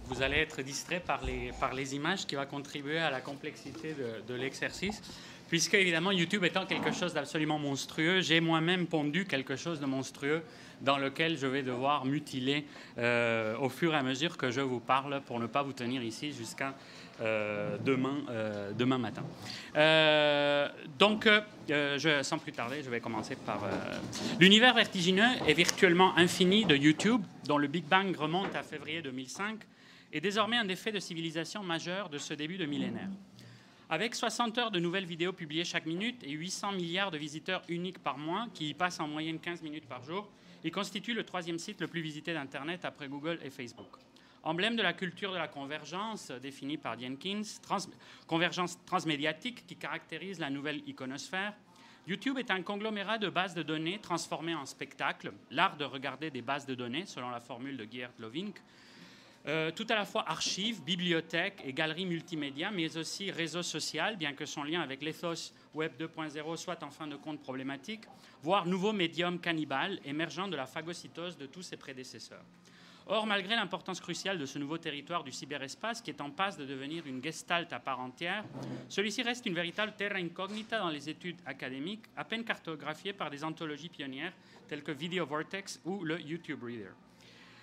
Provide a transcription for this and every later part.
vous allez être distrait par les images qui va contribuer à la complexité de l'exercice. Puisque, évidemment, YouTube étant quelque chose d'absolument monstrueux, j'ai moi-même pondu quelque chose de monstrueux dans lequel je vais devoir mutiler au fur et à mesure que je vous parle pour ne pas vous tenir ici jusqu'à demain matin. Sans plus tarder, je vais commencer par... L'univers vertigineux et virtuellement infini de YouTube, dont le Big Bang remonte à février 2005, est désormais un des faits de civilisation majeur de ce début de millénaire. Avec 60 heures de nouvelles vidéos publiées chaque minute et 800 milliards de visiteurs uniques par mois, qui y passent en moyenne 15 minutes par jour, il constitue le troisième site le plus visité d'Internet après Google et Facebook. Emblème de la culture de la convergence, définie par Jenkins, convergence transmédiatique qui caractérise la nouvelle iconosphère, YouTube est un conglomérat de bases de données transformées en spectacle, l'art de regarder des bases de données, selon la formule de Geert Lovink, tout à la fois archives, bibliothèques et galeries multimédia, mais aussi réseau social, bien que son lien avec l'ethos Web 2.0 soit en fin de compte problématique, voire nouveau médium cannibale émergeant de la phagocytose de tous ses prédécesseurs. Or, malgré l'importance cruciale de ce nouveau territoire du cyberespace, qui est en passe de devenir une gestalt à part entière, celui-ci reste une véritable terra incognita dans les études académiques, à peine cartographiée par des anthologies pionnières telles que Video Vortex ou le YouTube Reader.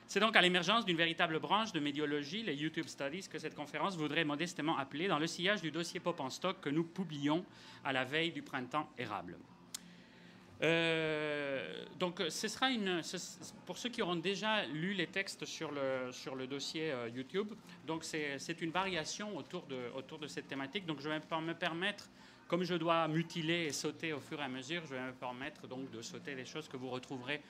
C'est donc à l'émergence d'une véritable branche de médiologie, les YouTube Studies, que cette conférence voudrait modestement appeler dans le sillage du dossier Pop en stock que nous publions à la veille du printemps érable. Donc, pour ceux qui auront déjà lu les textes sur le dossier YouTube, donc c'est une variation autour de cette thématique. Donc, je vais me permettre, comme je dois mutiler et sauter au fur et à mesure, je vais me permettre donc de sauter des choses que vous retrouverez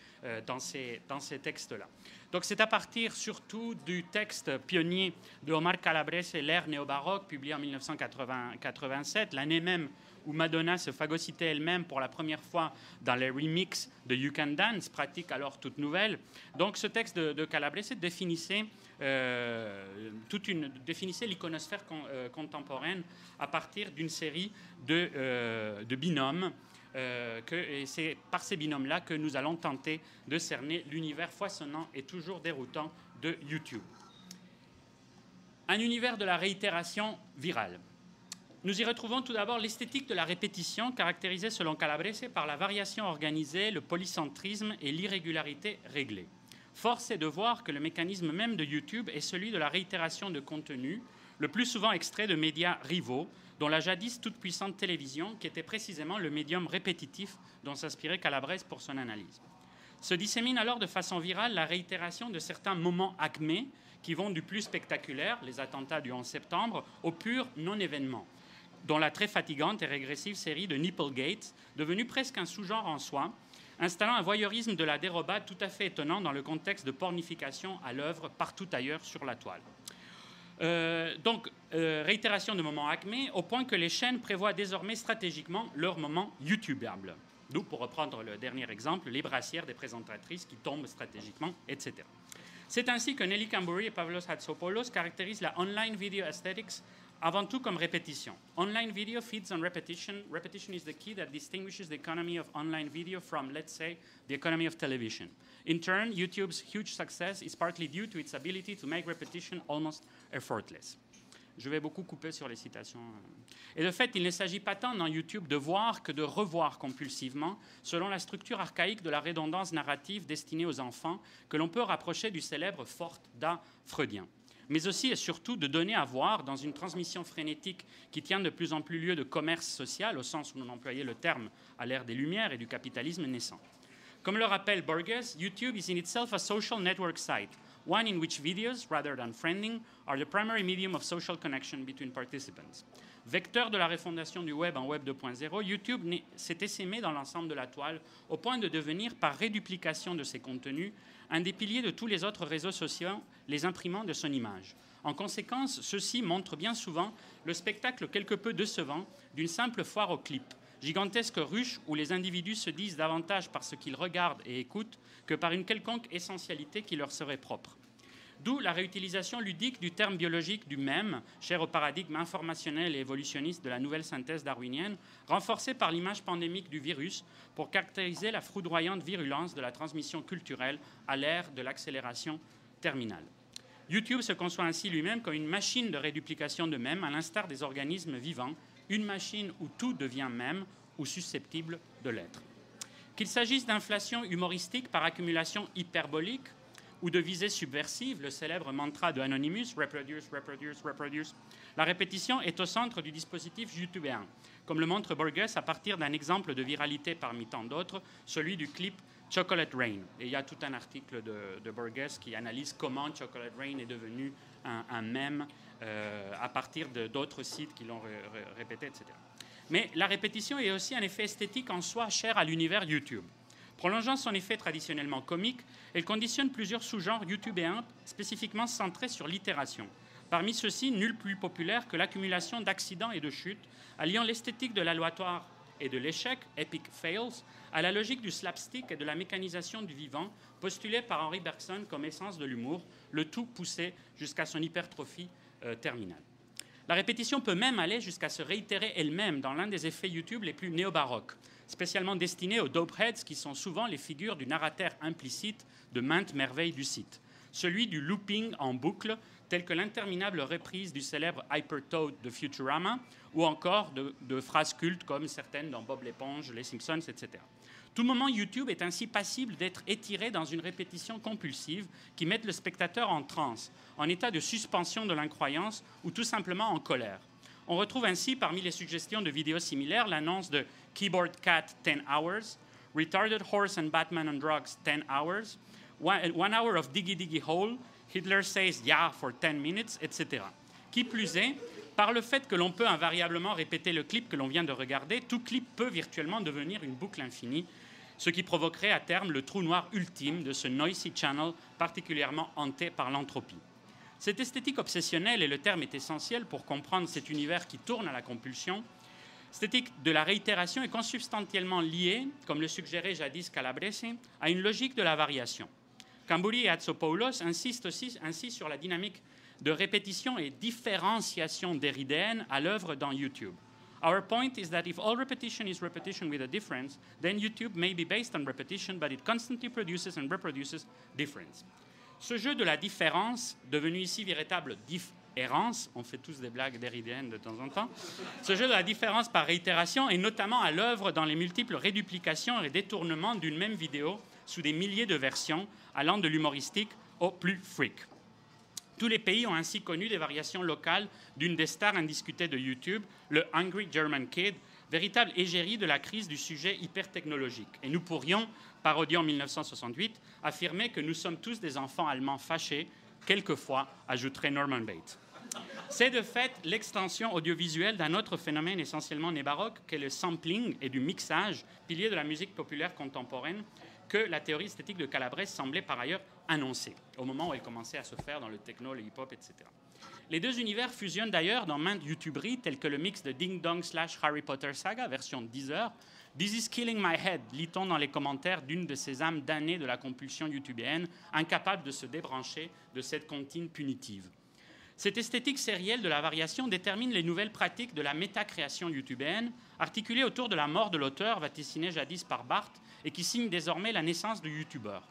dans ces textes-là. Donc c'est à partir surtout du texte pionnier de Omar Calabrese, L'ère néo-baroque, publié en 1987, l'année même où Madonna se phagocytait elle-même pour la première fois dans les remixes de You Can Dance, pratique alors toute nouvelle. Donc ce texte de Calabrese définissait l'iconosphère contemporaine à partir d'une série de binômes. Et c'est par ces binômes-là que nous allons tenter de cerner l'univers foisonnant et toujours déroutant de YouTube. Un univers de la réitération virale. Nous y retrouvons tout d'abord l'esthétique de la répétition, caractérisée selon Calabrese par la variation organisée, le polycentrisme et l'irrégularité réglée. Force est de voir que le mécanisme même de YouTube est celui de la réitération de contenu, le plus souvent extrait de médias rivaux, dont la jadis toute-puissante télévision, qui était précisément le médium répétitif dont s'inspirait Calabrese pour son analyse. Se dissémine alors de façon virale la réitération de certains moments acmés qui vont du plus spectaculaire, les attentats du 11 septembre, au pur non-événement, dont la très fatigante et régressive série de Nipplegate, devenue presque un sous-genre en soi, installant un voyeurisme de la dérobade tout à fait étonnant dans le contexte de pornification à l'œuvre partout ailleurs sur la toile. Réitération de moments acmés, au point que les chaînes prévoient désormais stratégiquement leurs moments YouTubables. D'où, pour reprendre le dernier exemple, les brassières des présentatrices qui tombent stratégiquement, etc. C'est ainsi que Nelly Cambury et Pavlos Hatsopoulos caractérisent la online video aesthetics avant tout comme répétition. Online video feeds on repetition. Repetition is the key that distinguishes the economy of online video from, let's say, the economy of television. In turn, YouTube's huge success is partly due to its ability to make repetition almost effortless. Je vais beaucoup couper sur les citations. Et de fait, il ne s'agit pas tant dans YouTube de voir que de revoir compulsivement, selon la structure archaïque de la redondance narrative destinée aux enfants, que l'on peut rapprocher du célèbre Fort-da freudien. Mais aussi et surtout de donner à voir dans une transmission frénétique qui tient de plus en plus lieu de commerce social, au sens où l'on employait le terme à l'ère des Lumières et du capitalisme naissant. Comme le rappelle Burgess, YouTube is in itself a social network site, one in which videos, rather than friending, are the primary medium of social connection between participants. Vecteur de la refondation du web en Web 2.0, YouTube s'est essaimé dans l'ensemble de la toile au point de devenir, par réduplication de ses contenus, un des piliers de tous les autres réseaux sociaux, les imprimants de son image. En conséquence, ceux-ci montrent bien souvent le spectacle quelque peu décevant d'une simple foire aux clips, gigantesque ruche où les individus se disent davantage par ce qu'ils regardent et écoutent que par une quelconque essentialité qui leur serait propre. D'où la réutilisation ludique du terme biologique du mème, cher au paradigme informationnel et évolutionniste de la nouvelle synthèse darwinienne, renforcé par l'image pandémique du virus pour caractériser la foudroyante virulence de la transmission culturelle à l'ère de l'accélération terminale. YouTube se conçoit ainsi lui-même comme une machine de réduplication de mèmes, à l'instar des organismes vivants, une machine où tout devient mème ou susceptible de l'être. Qu'il s'agisse d'inflation humoristique par accumulation hyperbolique ou de visée subversive, le célèbre mantra de Anonymous, reproduce, reproduce, reproduce, la répétition est au centre du dispositif youtubéen, comme le montre Burgess à partir d'un exemple de viralité parmi tant d'autres, celui du clip Chocolate Rain. Et il y a tout un article de Burgess qui analyse comment Chocolate Rain est devenu un mème à partir d'autres sites qui l'ont répété, etc. Mais la répétition est aussi un effet esthétique en soi cher à l'univers YouTube. Prolongeant son effet traditionnellement comique, elle conditionne plusieurs sous-genres youtubéens spécifiquement centrés sur l'itération. Parmi ceux-ci, nul plus populaire que l'accumulation d'accidents et de chutes, alliant l'esthétique de l'aléatoire et de l'échec, epic fails, à la logique du slapstick et de la mécanisation du vivant, postulée par Henry Bergson comme essence de l'humour, le tout poussé jusqu'à son hypertrophie terminale. La répétition peut même aller jusqu'à se réitérer elle-même dans l'un des effets YouTube les plus néo-baroques, spécialement destinés aux dopeheads qui sont souvent les figures du narrateur implicite de maintes merveilles du site, celui du looping en boucle, tel que l'interminable reprise du célèbre Hypertoad de Futurama, ou encore de phrases cultes comme certaines dans Bob l'éponge, Les Simpsons, etc. Tout moment YouTube est ainsi passible d'être étiré dans une répétition compulsive qui met le spectateur en transe, en état de suspension de l'incroyance ou tout simplement en colère. On retrouve ainsi parmi les suggestions de vidéos similaires l'annonce de Keyboard Cat 10 Hours, Retarded Horse and Batman on Drugs 10 Hours, One Hour of Diggy Diggy Hole, Hitler Says Yeah for 10 Minutes, etc. Qui plus est, par le fait que l'on peut invariablement répéter le clip que l'on vient de regarder, tout clip peut virtuellement devenir une boucle infinie, ce qui provoquerait à terme le trou noir ultime de ce noisy channel particulièrement hanté par l'entropie. Cette esthétique obsessionnelle, et le terme est essentiel pour comprendre cet univers qui tourne à la compulsion, l'esthétique de la réitération est consubstantiellement liée, comme le suggérait jadis Calabrese, à une logique de la variation. Cambouri et Hatzopoulos insistent aussi ainsi sur la dynamique de répétition et différenciation déridéenne à l'œuvre dans YouTube. Our point is that if all repetition is repetition with a difference, then YouTube may be based on repetition, but it constantly produces and reproduces difference. Ce jeu de la différence, devenu ici véritable différence, on fait tous des blagues déridéennes de temps en temps, ce jeu de la différence par réitération est notamment à l'œuvre dans les multiples réduplications et détournements d'une même vidéo sous des milliers de versions, allant de l'humoristique au plus freak. Tous les pays ont ainsi connu des variations locales d'une des stars indiscutées de YouTube, le Hungry German Kid, véritable égérie de la crise du sujet hypertechnologique. Et nous pourrions, parodiant 1968, affirmer que nous sommes tous des enfants allemands fâchés, quelquefois, ajouterait Norman Bates. C'est de fait l'extension audiovisuelle d'un autre phénomène essentiellement né-baroque qu'est le sampling et du mixage, pilier de la musique populaire contemporaine, que la théorie esthétique de Calabrese semblait par ailleurs annoncer, au moment où elle commençait à se faire dans le techno, le hip-hop, etc. Les deux univers fusionnent d'ailleurs dans maintes YouTuberies, telles que le mix de Ding Dong / Harry Potter Saga, version 10 heures. This is killing my head, lit-on dans les commentaires d'une de ces âmes damnées de la compulsion youtubéenne, incapable de se débrancher de cette comptine punitive. Cette esthétique sérielle de la variation détermine les nouvelles pratiques de la métacréation youtubéenne, articulée autour de la mort de l'auteur, vaticinée jadis par Barthes, et qui signe désormais la naissance du youtubeur.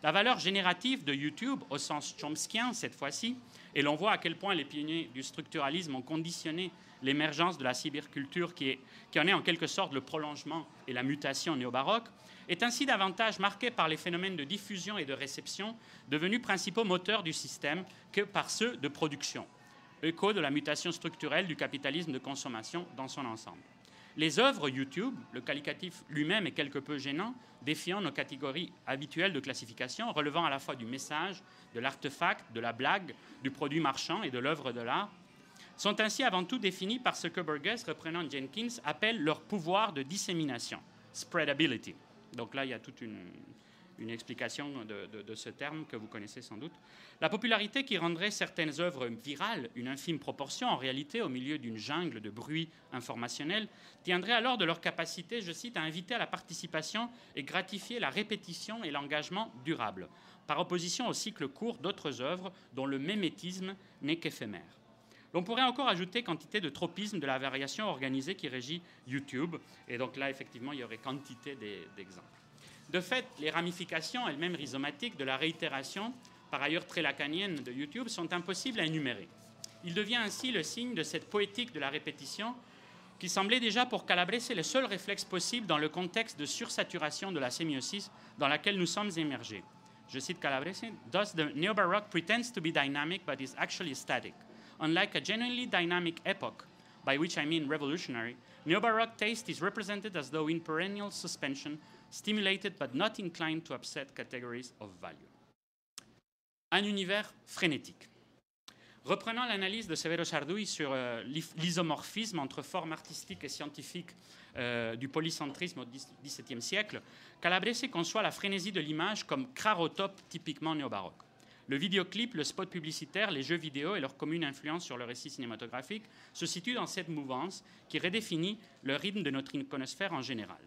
La valeur générative de YouTube, au sens chomskien cette fois-ci, et l'on voit à quel point les pionniers du structuralisme ont conditionné l'émergence de la cyberculture qui en est en quelque sorte le prolongement et la mutation néo-baroque, est ainsi davantage marquée par les phénomènes de diffusion et de réception, devenus principaux moteurs du système, que par ceux de production, écho de la mutation structurelle du capitalisme de consommation dans son ensemble. Les œuvres YouTube, le qualificatif lui-même est quelque peu gênant, défiant nos catégories habituelles de classification, relevant à la fois du message, de l'artefact, de la blague, du produit marchand et de l'œuvre de l'art, sont ainsi avant tout définis par ce que Burgess, reprenant Jenkins, appelle leur pouvoir de dissémination, spreadability. Donc là, il y a toute une explication de ce terme que vous connaissez sans doute. La popularité qui rendrait certaines œuvres virales, une infime proportion en réalité au milieu d'une jungle de bruit informationnel, tiendrait alors de leur capacité, je cite, à inviter à la participation et gratifier la répétition et l'engagement durable, par opposition au cycle court d'autres œuvres dont le mémétisme n'est qu'éphémère. On pourrait encore ajouter quantité de tropisme de la variation organisée qui régit YouTube, et donc là, effectivement, il y aurait quantité d'exemples. De fait, les ramifications, elles-mêmes rhizomatiques, de la réitération par ailleurs très lacanienne de YouTube, sont impossibles à énumérer. Il devient ainsi le signe de cette poétique de la répétition qui semblait déjà pour Calabrese le seul réflexe possible dans le contexte de sursaturation de la sémiosis dans laquelle nous sommes immergés. Je cite Calabrese, « Thus the neo-baroque pretends to be dynamic but is actually static. Unlike a genuinely dynamic epoch, by which I mean revolutionary, neo-baroque taste is represented as though in perennial suspension, stimulated but not inclined to upset categories of value. » Un univers frénétique. Reprenant l'analyse de Severo Sarduy sur l'isomorphisme entre formes artistiques et scientifiques du polycentrisme au XVIIe siècle, Calabrese conçoit la frénésie de l'image comme crarotope typiquement néo-baroque. Le vidéoclip, le spot publicitaire, les jeux vidéo et leur commune influence sur le récit cinématographique se situent dans cette mouvance qui redéfinit le rythme de notre iconosphère en général.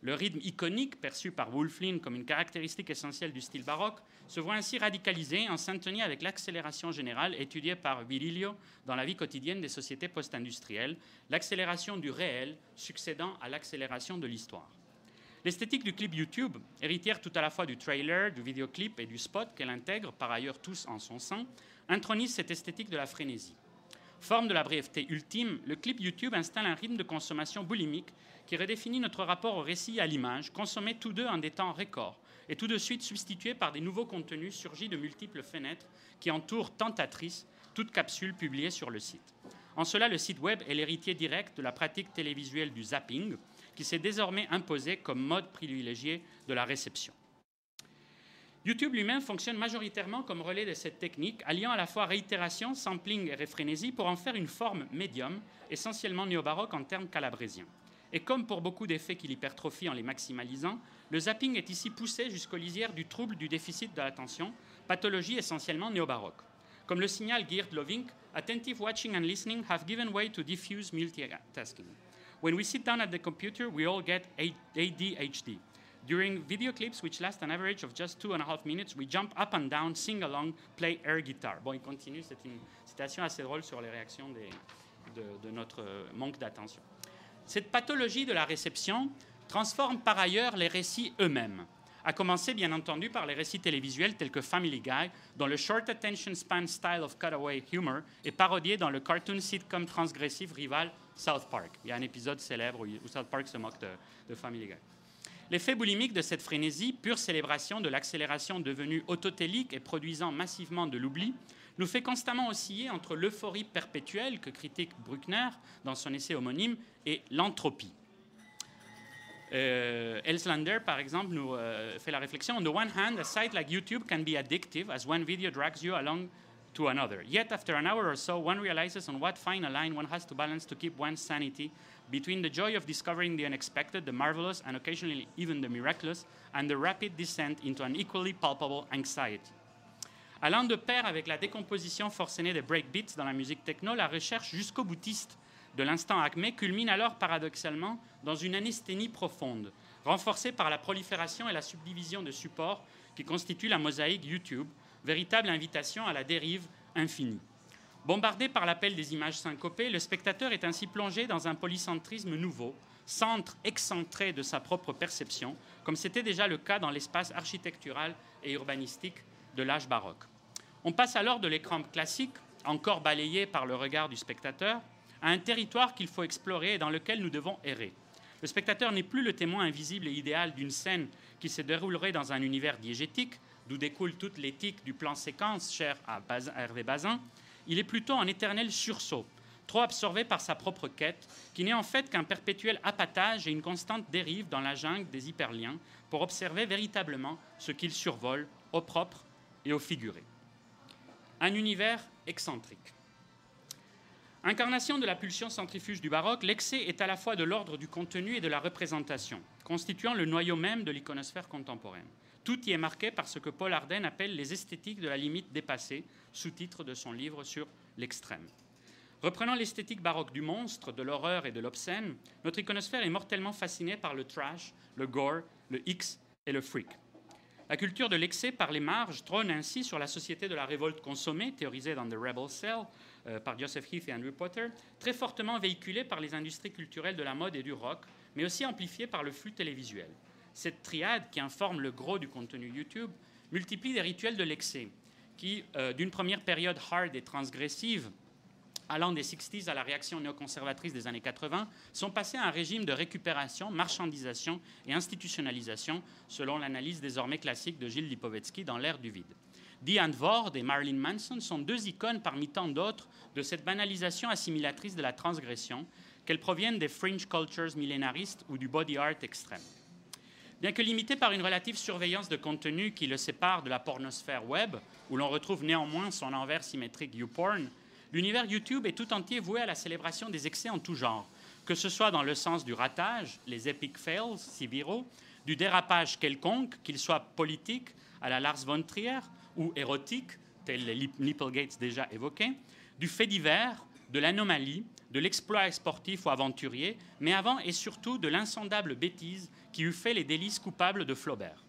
Le rythme iconique, perçu par Wulfflin comme une caractéristique essentielle du style baroque, se voit ainsi radicalisé en syntonie avec l'accélération générale étudiée par Virilio dans la vie quotidienne des sociétés post-industrielles, l'accélération du réel succédant à l'accélération de l'histoire. L'esthétique du clip YouTube, héritière tout à la fois du trailer, du vidéoclip et du spot qu'elle intègre, par ailleurs tous en son sein, intronise cette esthétique de la frénésie. Forme de la brièveté ultime, le clip YouTube installe un rythme de consommation boulimique qui redéfinit notre rapport au récit et à l'image, consommés tous deux en des temps records, et tout de suite substitués par des nouveaux contenus surgis de multiples fenêtres qui entourent tentatrice toute capsule publiée sur le site. En cela, le site web est l'héritier direct de la pratique télévisuelle du zapping, qui s'est désormais imposé comme mode privilégié de la réception. YouTube lui-même fonctionne majoritairement comme relais de cette technique, alliant à la fois réitération, sampling et réfrénésie pour en faire une forme médium, essentiellement néo-baroque en termes calabrésiens. Et comme pour beaucoup d'effets qui l'hypertrophient en les maximalisant, le zapping est ici poussé jusqu'aux lisières du trouble du déficit de l'attention, pathologie essentiellement néo-baroque. Comme le signale Geert Lovink, attentive watching and listening have given way to diffuse multitasking. When we sit down at the computer, we all get ADHD. During video clips, which last an average of just 2.5 minutes, we jump up and down, sing along, play air guitar. Bon, il continue, c'est une citation assez drôle sur les réactions de notre manque d'attention. Cette pathologie de la réception transforme par ailleurs les récits eux-mêmes, à commencer bien entendu par les récits télévisuels tels que Family Guy, dont le short attention span style of cutaway humor est parodié dans le cartoon sitcom transgressif rival South Park. Il y a un épisode célèbre où South Park se moque de Family Guy. L'effet boulimique de cette frénésie, pure célébration de l'accélération devenue autotélique et produisant massivement de l'oubli, nous fait constamment osciller entre l'euphorie perpétuelle que critique Bruckner dans son essai homonyme et l'entropie. Elslander, par exemple, nous fait la réflexion. On the one hand, a site like YouTube can be addictive as one video drags you along to another. Yet, after an hour or so, one realizes on what fine a line one has to balance to keep one's sanity between the joy of discovering the unexpected, the marvelous, and occasionally even the miraculous, and the rapid descent into an equally palpable anxiety. Allant de pair avec la décomposition forcenée des breakbeats dans la musique techno, la recherche jusqu'au boutiste de l'instant Acme culmine alors paradoxalement dans une anesthésie profonde, renforcée par la prolifération et la subdivision de supports qui constituent la mosaïque YouTube, véritable invitation à la dérive infinie. Bombardé par l'appel des images syncopées, le spectateur est ainsi plongé dans un polycentrisme nouveau, centre excentré de sa propre perception, comme c'était déjà le cas dans l'espace architectural et urbanistique de l'âge baroque. On passe alors de l'écran classique, encore balayé par le regard du spectateur, à un territoire qu'il faut explorer et dans lequel nous devons errer. Le spectateur n'est plus le témoin invisible et idéal d'une scène qui se déroulerait dans un univers diégétique, d'où découle toute l'éthique du plan séquence cher à Hervé Bazin. Il est plutôt en éternel sursaut, trop absorbé par sa propre quête, qui n'est en fait qu'un perpétuel appâtage et une constante dérive dans la jungle des hyperliens pour observer véritablement ce qu'il survole au propre et au figuré. Un univers excentrique. Incarnation de la pulsion centrifuge du baroque, l'excès est à la fois de l'ordre du contenu et de la représentation, constituant le noyau même de l'iconosphère contemporaine. Tout y est marqué par ce que Paul Arden appelle les esthétiques de la limite dépassée, sous-titre de son livre sur l'extrême. Reprenant l'esthétique baroque du monstre, de l'horreur et de l'obscène, notre iconosphère est mortellement fascinée par le trash, le gore, le X et le freak. La culture de l'excès par les marges trône ainsi sur la société de la révolte consommée, théorisée dans The Rebel Cell par Joseph Heath et Andrew Potter, très fortement véhiculée par les industries culturelles de la mode et du rock, mais aussi amplifiée par le flux télévisuel. Cette triade, qui informe le gros du contenu YouTube, multiplie des rituels de l'excès, qui, d'une première période hard et transgressive, allant des 60s à la réaction néoconservatrice des années 80, sont passés à un régime de récupération, marchandisation et institutionnalisation, selon l'analyse désormais classique de Gilles Lipovetsky dans l'ère du vide. Diane Ward et Marilyn Manson sont deux icônes parmi tant d'autres de cette banalisation assimilatrice de la transgression, qu'elles proviennent des fringe cultures millénaristes ou du body art extrême. Bien que limité par une relative surveillance de contenu qui le sépare de la pornosphère web, où l'on retrouve néanmoins son envers symétrique YouPorn, l'univers YouTube est tout entier voué à la célébration des excès en tout genre, que ce soit dans le sens du ratage, les epic fails, si viraux, du dérapage quelconque, qu'il soit politique, à la Lars von Trier, ou érotique, tel les Nipplegates déjà évoqués, du fait divers, de l'anomalie, de l'exploit sportif ou aventurier, mais avant et surtout de l'insondable bêtise qui eût fait les délices coupables de Flaubert.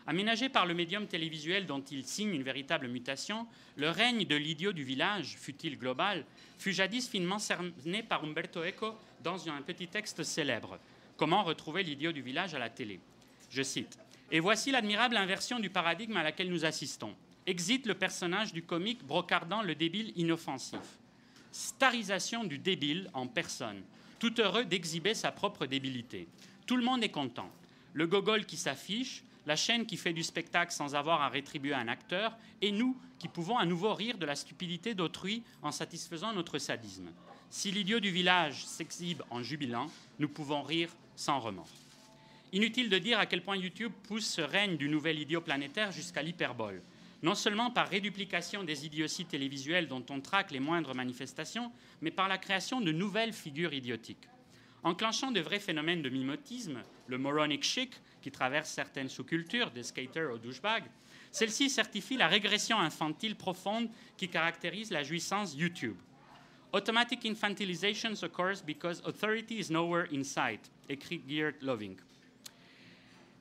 Aménagé par le médium télévisuel dont il signe une véritable mutation, le règne de l'idiot du village, fut-il global, fut jadis finement cerné par Umberto Eco dans un petit texte célèbre. Comment retrouver l'idiot du village à la télé? Je cite. « Et voici l'admirable inversion du paradigme à laquelle nous assistons. Exit le personnage du comique brocardant le débile inoffensif. Starisation du débile en personne, tout heureux d'exhiber sa propre débilité. Tout le monde est content. Le gogol qui s'affiche, la chaîne qui fait du spectacle sans avoir à rétribuer un acteur, et nous qui pouvons à nouveau rire de la stupidité d'autrui en satisfaisant notre sadisme. Si l'idiot du village s'exhibe en jubilant, nous pouvons rire sans remords. » Inutile de dire à quel point YouTube pousse ce règne du nouvel idiot planétaire jusqu'à l'hyperbole. Non seulement par réduplication des idioties télévisuelles dont on traque les moindres manifestations, mais par la création de nouvelles figures idiotiques. Enclenchant de vrais phénomènes de mimétisme, le moronic chic, qui traverse certaines sous-cultures, des skaters aux douchebags, celle-ci certifie la régression infantile profonde qui caractérise la jouissance YouTube. Automatic infantilization occurs because authority is nowhere in sight, écrit Geert Loving.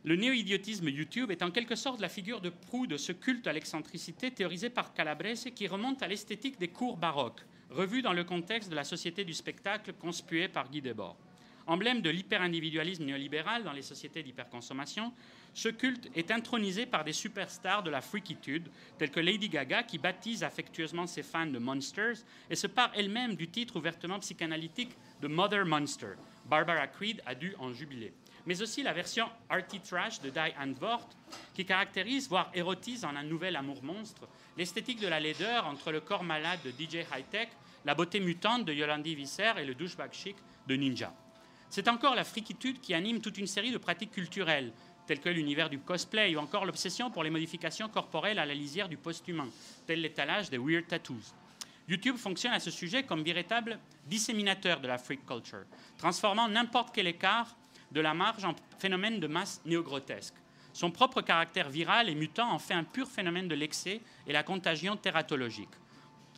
Le néo-idiotisme YouTube est en quelque sorte la figure de proue de ce culte à l'excentricité théorisé par Calabrese qui remonte à l'esthétique des cours baroques, revue dans le contexte de la société du spectacle conspuée par Guy Debord. Emblème de l'hyper-individualisme néolibéral dans les sociétés d'hyperconsommation, ce culte est intronisé par des superstars de la freakitude, telles que Lady Gaga, qui baptise affectueusement ses fans de Monsters et se pare elle-même du titre ouvertement psychanalytique de Mother Monster. Barbara Creed a dû en jubiler. Mais aussi la version arty trash de Diane Ward, qui caractérise, voire érotise en un nouvel amour monstre, l'esthétique de la laideur entre le corps malade de DJ High-Tech, la beauté mutante de Yolandi Visser et le douchebag chic de Ninja. C'est encore la frikitude qui anime toute une série de pratiques culturelles, telles que l'univers du cosplay ou encore l'obsession pour les modifications corporelles à la lisière du post-humain, tel l'étalage des weird tattoos. YouTube fonctionne à ce sujet comme véritable disséminateur de la freak culture, transformant n'importe quel écart de la marge en phénomène de masse néogrotesque. Son propre caractère viral et mutant en fait un pur phénomène de l'excès et la contagion tératologique.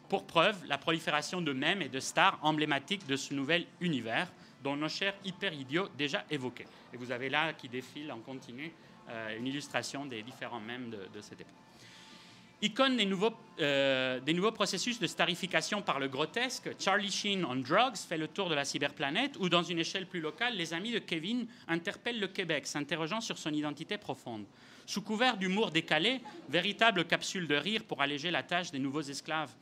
Pour preuve, la prolifération de mèmes et de stars emblématiques de ce nouvel univers, dont nos chers hyper-idiots déjà évoqués. Et vous avez là, qui défile en continu, une illustration des différents mèmes de cette époque. Icône des nouveaux processus de starification par le grotesque, Charlie Sheen on Drugs fait le tour de la cyberplanète, où, dans une échelle plus locale, les amis de Kevin interpellent le Québec, s'interrogeant sur son identité profonde. Sous couvert d'humour décalé, véritable capsule de rire pour alléger la tâche des nouveaux esclaves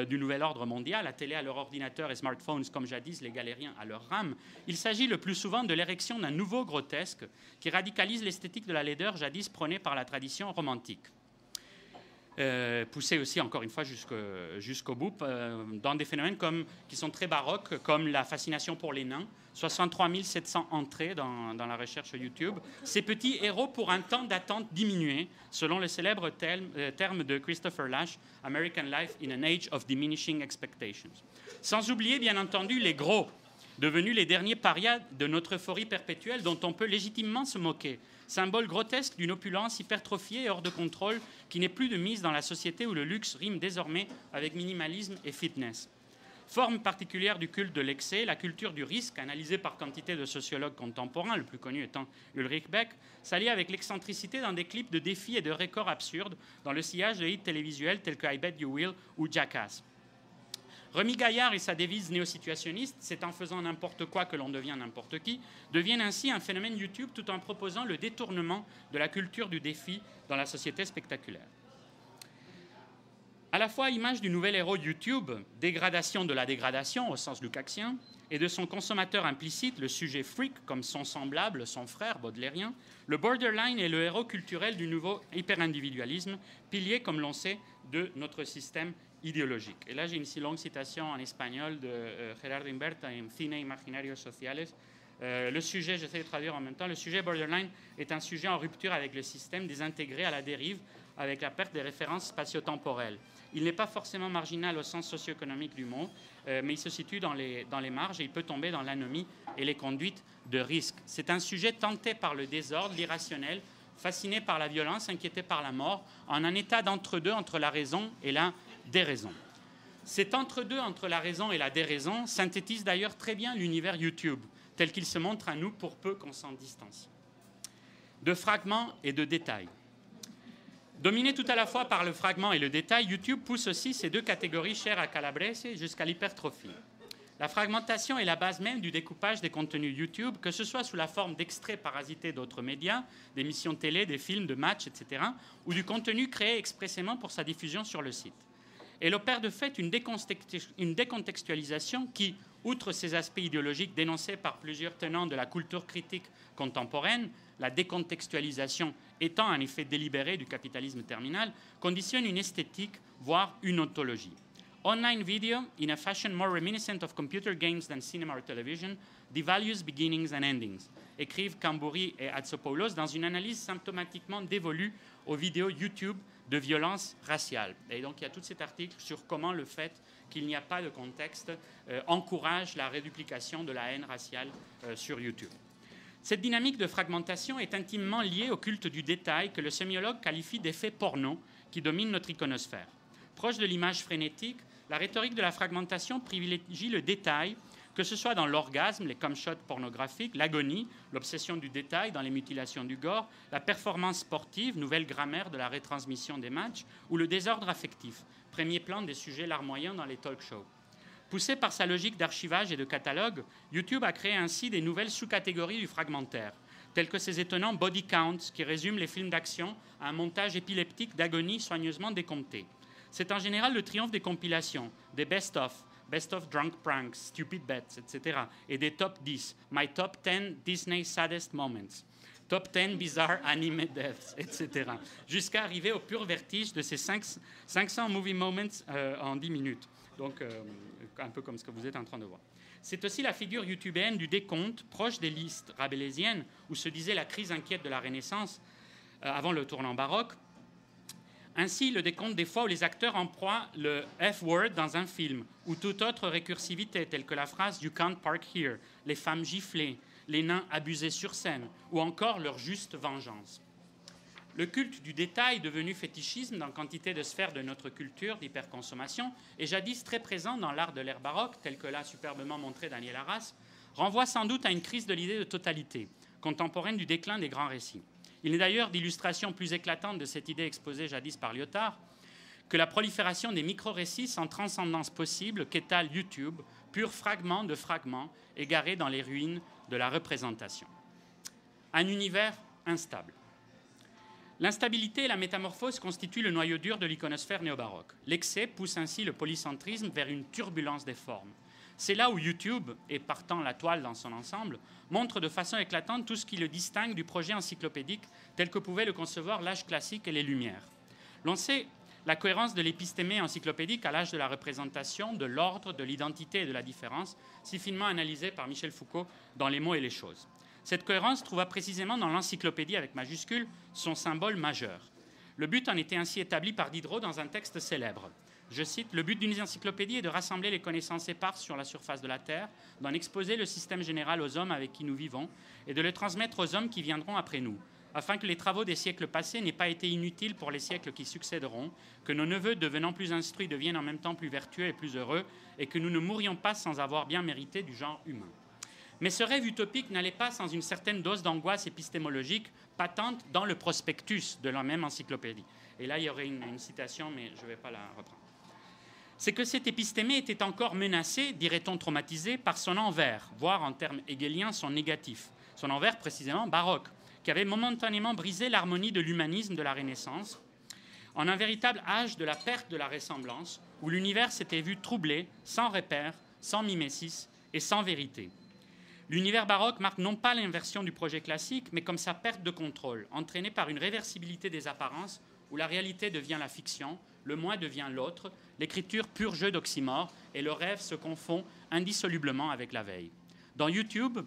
du nouvel ordre mondial, attelés à leur ordinateur et smartphones comme jadis les galériens à leur rame, il s'agit le plus souvent de l'érection d'un nouveau grotesque qui radicalise l'esthétique de la laideur jadis prônée par la tradition romantique. Poussé aussi, encore une fois, jusqu'au bout, dans des phénomènes qui sont très baroques, comme la fascination pour les nains, 63 700 entrées dans la recherche YouTube, ces petits héros pour un temps d'attente diminué, selon le célèbre terme de Christopher Lasch, American Life in an Age of Diminishing Expectations. Sans oublier, bien entendu, les gros, devenus les derniers parias de notre euphorie perpétuelle dont on peut légitimement se moquer, symbole grotesque d'une opulence hypertrophiée et hors de contrôle qui n'est plus de mise dans la société où le luxe rime désormais avec minimalisme et fitness. Forme particulière du culte de l'excès, la culture du risque, analysée par quantité de sociologues contemporains, le plus connu étant Ulrich Beck, s'allie avec l'excentricité dans des clips de défis et de records absurdes dans le sillage de hits télévisuels tels que I Bet You Will ou Jackass. Rémi Gaillard et sa devise néo-situationniste, c'est en faisant n'importe quoi que l'on devient n'importe qui, deviennent ainsi un phénomène YouTube tout en proposant le détournement de la culture du défi dans la société spectaculaire. À la fois image du nouvel héros YouTube, dégradation de la dégradation au sens lucaxien, et de son consommateur implicite, le sujet freak comme son semblable, son frère baudelairien, le borderline est le héros culturel du nouveau hyper-individualisme, pilier, comme l'on sait, de notre système idéologique. Et là, j'ai une si longue citation en espagnol de Gerardo Inberta en Cine Imaginarios Sociales. Le sujet, j'essaie de traduire en même temps, le sujet borderline est un sujet en rupture avec le système, désintégré à la dérive, avec la perte des références spatio-temporelles. Il n'est pas forcément marginal au sens socio-économique du mot, mais il se situe dans les marges et il peut tomber dans l'anomie et les conduites de risque. C'est un sujet tenté par le désordre, l'irrationnel, fasciné par la violence, inquiété par la mort, en un état d'entre-deux entre la raison et la déraison. Cet entre-deux entre la raison et la déraison synthétise d'ailleurs très bien l'univers YouTube, tel qu'il se montre à nous pour peu qu'on s'en distancie. De fragments et de détails. Dominé tout à la fois par le fragment et le détail, YouTube pousse aussi ces deux catégories chères à Calabrese jusqu'à l'hypertrophie. La fragmentation est la base même du découpage des contenus YouTube, que ce soit sous la forme d'extraits parasités d'autres médias, d'émissions télé, des films, de matchs, etc., ou du contenu créé expressément pour sa diffusion sur le site. Elle opère de fait une décontextualisation qui, outre ces aspects idéologiques dénoncés par plusieurs tenants de la culture critique contemporaine, la décontextualisation étant un effet délibéré du capitalisme terminal, conditionne une esthétique, voire une ontologie. Online video, in a fashion more reminiscent of computer games than cinema or television, devalues beginnings and endings, écrivent Cambouri et Atsopoulos dans une analyse symptomatiquement dévolue aux vidéos YouTube de violence raciale. Et donc il y a tout cet article sur comment le fait qu'il n'y a pas de contexte encourage la réduplication de la haine raciale sur YouTube. Cette dynamique de fragmentation est intimement liée au culte du détail que le sémiologue qualifie d'effet porno qui domine notre iconosphère. Proche de l'image frénétique, la rhétorique de la fragmentation privilégie le détail, que ce soit dans l'orgasme, les cum-shots pornographiques, l'agonie, l'obsession du détail dans les mutilations du gore, la performance sportive, nouvelle grammaire de la rétransmission des matchs, ou le désordre affectif, premier plan des sujets larmoyants dans les talk-shows. Poussé par sa logique d'archivage et de catalogue, YouTube a créé ainsi des nouvelles sous-catégories du fragmentaire, telles que ces étonnants body counts qui résument les films d'action à un montage épileptique d'agonie soigneusement décompté. C'est en général le triomphe des compilations, des best-of drunk pranks, stupid bets, etc., et des top 10, My Top 10 Disney Saddest Moments, Top 10 Bizarre Anime Deaths, etc., jusqu'à arriver au pur vertige de ces 500 movie moments en 10 minutes. Donc, un peu comme ce que vous êtes en train de voir. C'est aussi la figure youtubéenne du décompte, proche des listes rabelaisiennes, où se disait la crise inquiète de la Renaissance avant le tournant baroque. Ainsi, le décompte des fois où les acteurs emploient le F-word dans un film, ou toute autre récursivité, telle que la phrase « You can't park here », les femmes giflées, les nains abusés sur scène, ou encore leur juste vengeance. Le culte du détail, devenu fétichisme dans quantité de sphères de notre culture d'hyperconsommation, et jadis très présent dans l'art de l'ère baroque, tel que l'a superbement montré Daniel Arras, renvoie sans doute à une crise de l'idée de totalité, contemporaine du déclin des grands récits. Il n'est d'ailleurs d'illustration plus éclatante de cette idée exposée jadis par Lyotard que la prolifération des micro-récits sans transcendance possible qu'étale YouTube, pur fragment de fragments égarés dans les ruines de la représentation. Un univers instable. L'instabilité et la métamorphose constituent le noyau dur de l'iconosphère néo-baroque. L'excès pousse ainsi le polycentrisme vers une turbulence des formes. C'est là où YouTube, et partant la toile dans son ensemble, montre de façon éclatante tout ce qui le distingue du projet encyclopédique tel que pouvait le concevoir l'âge classique et les Lumières. L'on sait la cohérence de l'épistémé encyclopédique à l'âge de la représentation, de l'ordre, de l'identité et de la différence, si finement analysée par Michel Foucault dans Les mots et les choses. Cette cohérence trouva précisément dans l'encyclopédie avec majuscule son symbole majeur. Le but en était ainsi établi par Diderot dans un texte célèbre. Je cite, « Le but d'une encyclopédie est de rassembler les connaissances éparses sur la surface de la Terre, d'en exposer le système général aux hommes avec qui nous vivons et de le transmettre aux hommes qui viendront après nous, afin que les travaux des siècles passés n'aient pas été inutiles pour les siècles qui succéderont, que nos neveux, devenant plus instruits, deviennent en même temps plus vertueux et plus heureux, et que nous ne mourions pas sans avoir bien mérité du genre humain. » Mais ce rêve utopique n'allait pas sans une certaine dose d'angoisse épistémologique patente dans le prospectus de la même encyclopédie. Et là, il y aurait une citation, mais je ne vais pas la reprendre. C'est que cette épistémée était encore menacée, dirait-on traumatisée, par son envers, voire en termes hegeliens son négatif, son envers précisément baroque, qui avait momentanément brisé l'harmonie de l'humanisme de la Renaissance, en un véritable âge de la perte de la ressemblance, où l'univers s'était vu troublé, sans repère, sans mimésis et sans vérité. L'univers baroque marque non pas l'inversion du projet classique, mais comme sa perte de contrôle, entraînée par une réversibilité des apparences, où la réalité devient la fiction, le moi devient l'autre, l'écriture pur jeu d'oxymore, et le rêve se confond indissolublement avec la veille. Dans YouTube,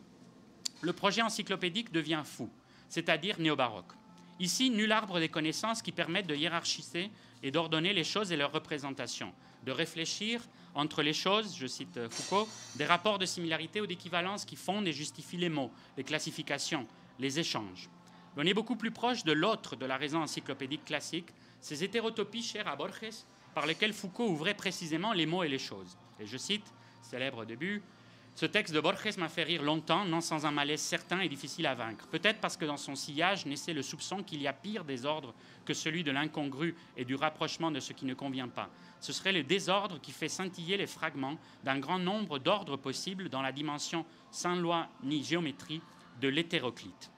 le projet encyclopédique devient fou, c'est-à-dire néo-baroque. Ici, nul arbre des connaissances qui permettent de hiérarchiser et d'ordonner les choses et leurs représentations, de réfléchir entre les choses, je cite Foucault, des rapports de similarité ou d'équivalence qui fondent et justifient les mots, les classifications, les échanges. On est beaucoup plus proche de l'autre de la raison encyclopédique classique, ces hétérotopies chères à Borges, par lesquelles Foucault ouvrait précisément les mots et les choses. Et je cite, célèbre début, « Ce texte de Borges m'a fait rire longtemps, non sans un malaise certain et difficile à vaincre. Peut-être parce que dans son sillage naissait le soupçon qu'il y a pire désordre que celui de l'incongru et du rapprochement de ce qui ne convient pas. Ce serait le désordre qui fait scintiller les fragments d'un grand nombre d'ordres possibles dans la dimension sans loi ni géométrie de l'hétéroclite. »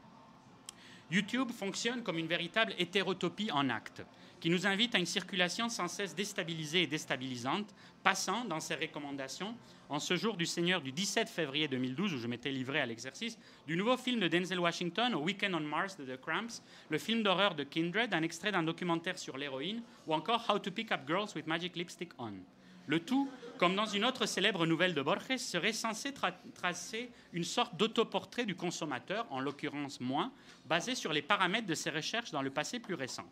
YouTube fonctionne comme une véritable hétérotopie en acte, qui nous invite à une circulation sans cesse déstabilisée et déstabilisante, passant dans ses recommandations, en ce jour du Seigneur du 17 février 2012, où je m'étais livré à l'exercice, du nouveau film de Denzel Washington, au Weekend on Mars de The Cramps, le film d'horreur de Kindred, un extrait d'un documentaire sur l'héroïne, ou encore How to Pick Up Girls with Magic Lipstick On. Le tout, comme dans une autre célèbre nouvelle de Borges, serait censé tracer une sorte d'autoportrait du consommateur, en l'occurrence moi, basé sur les paramètres de ses recherches dans le passé plus récent.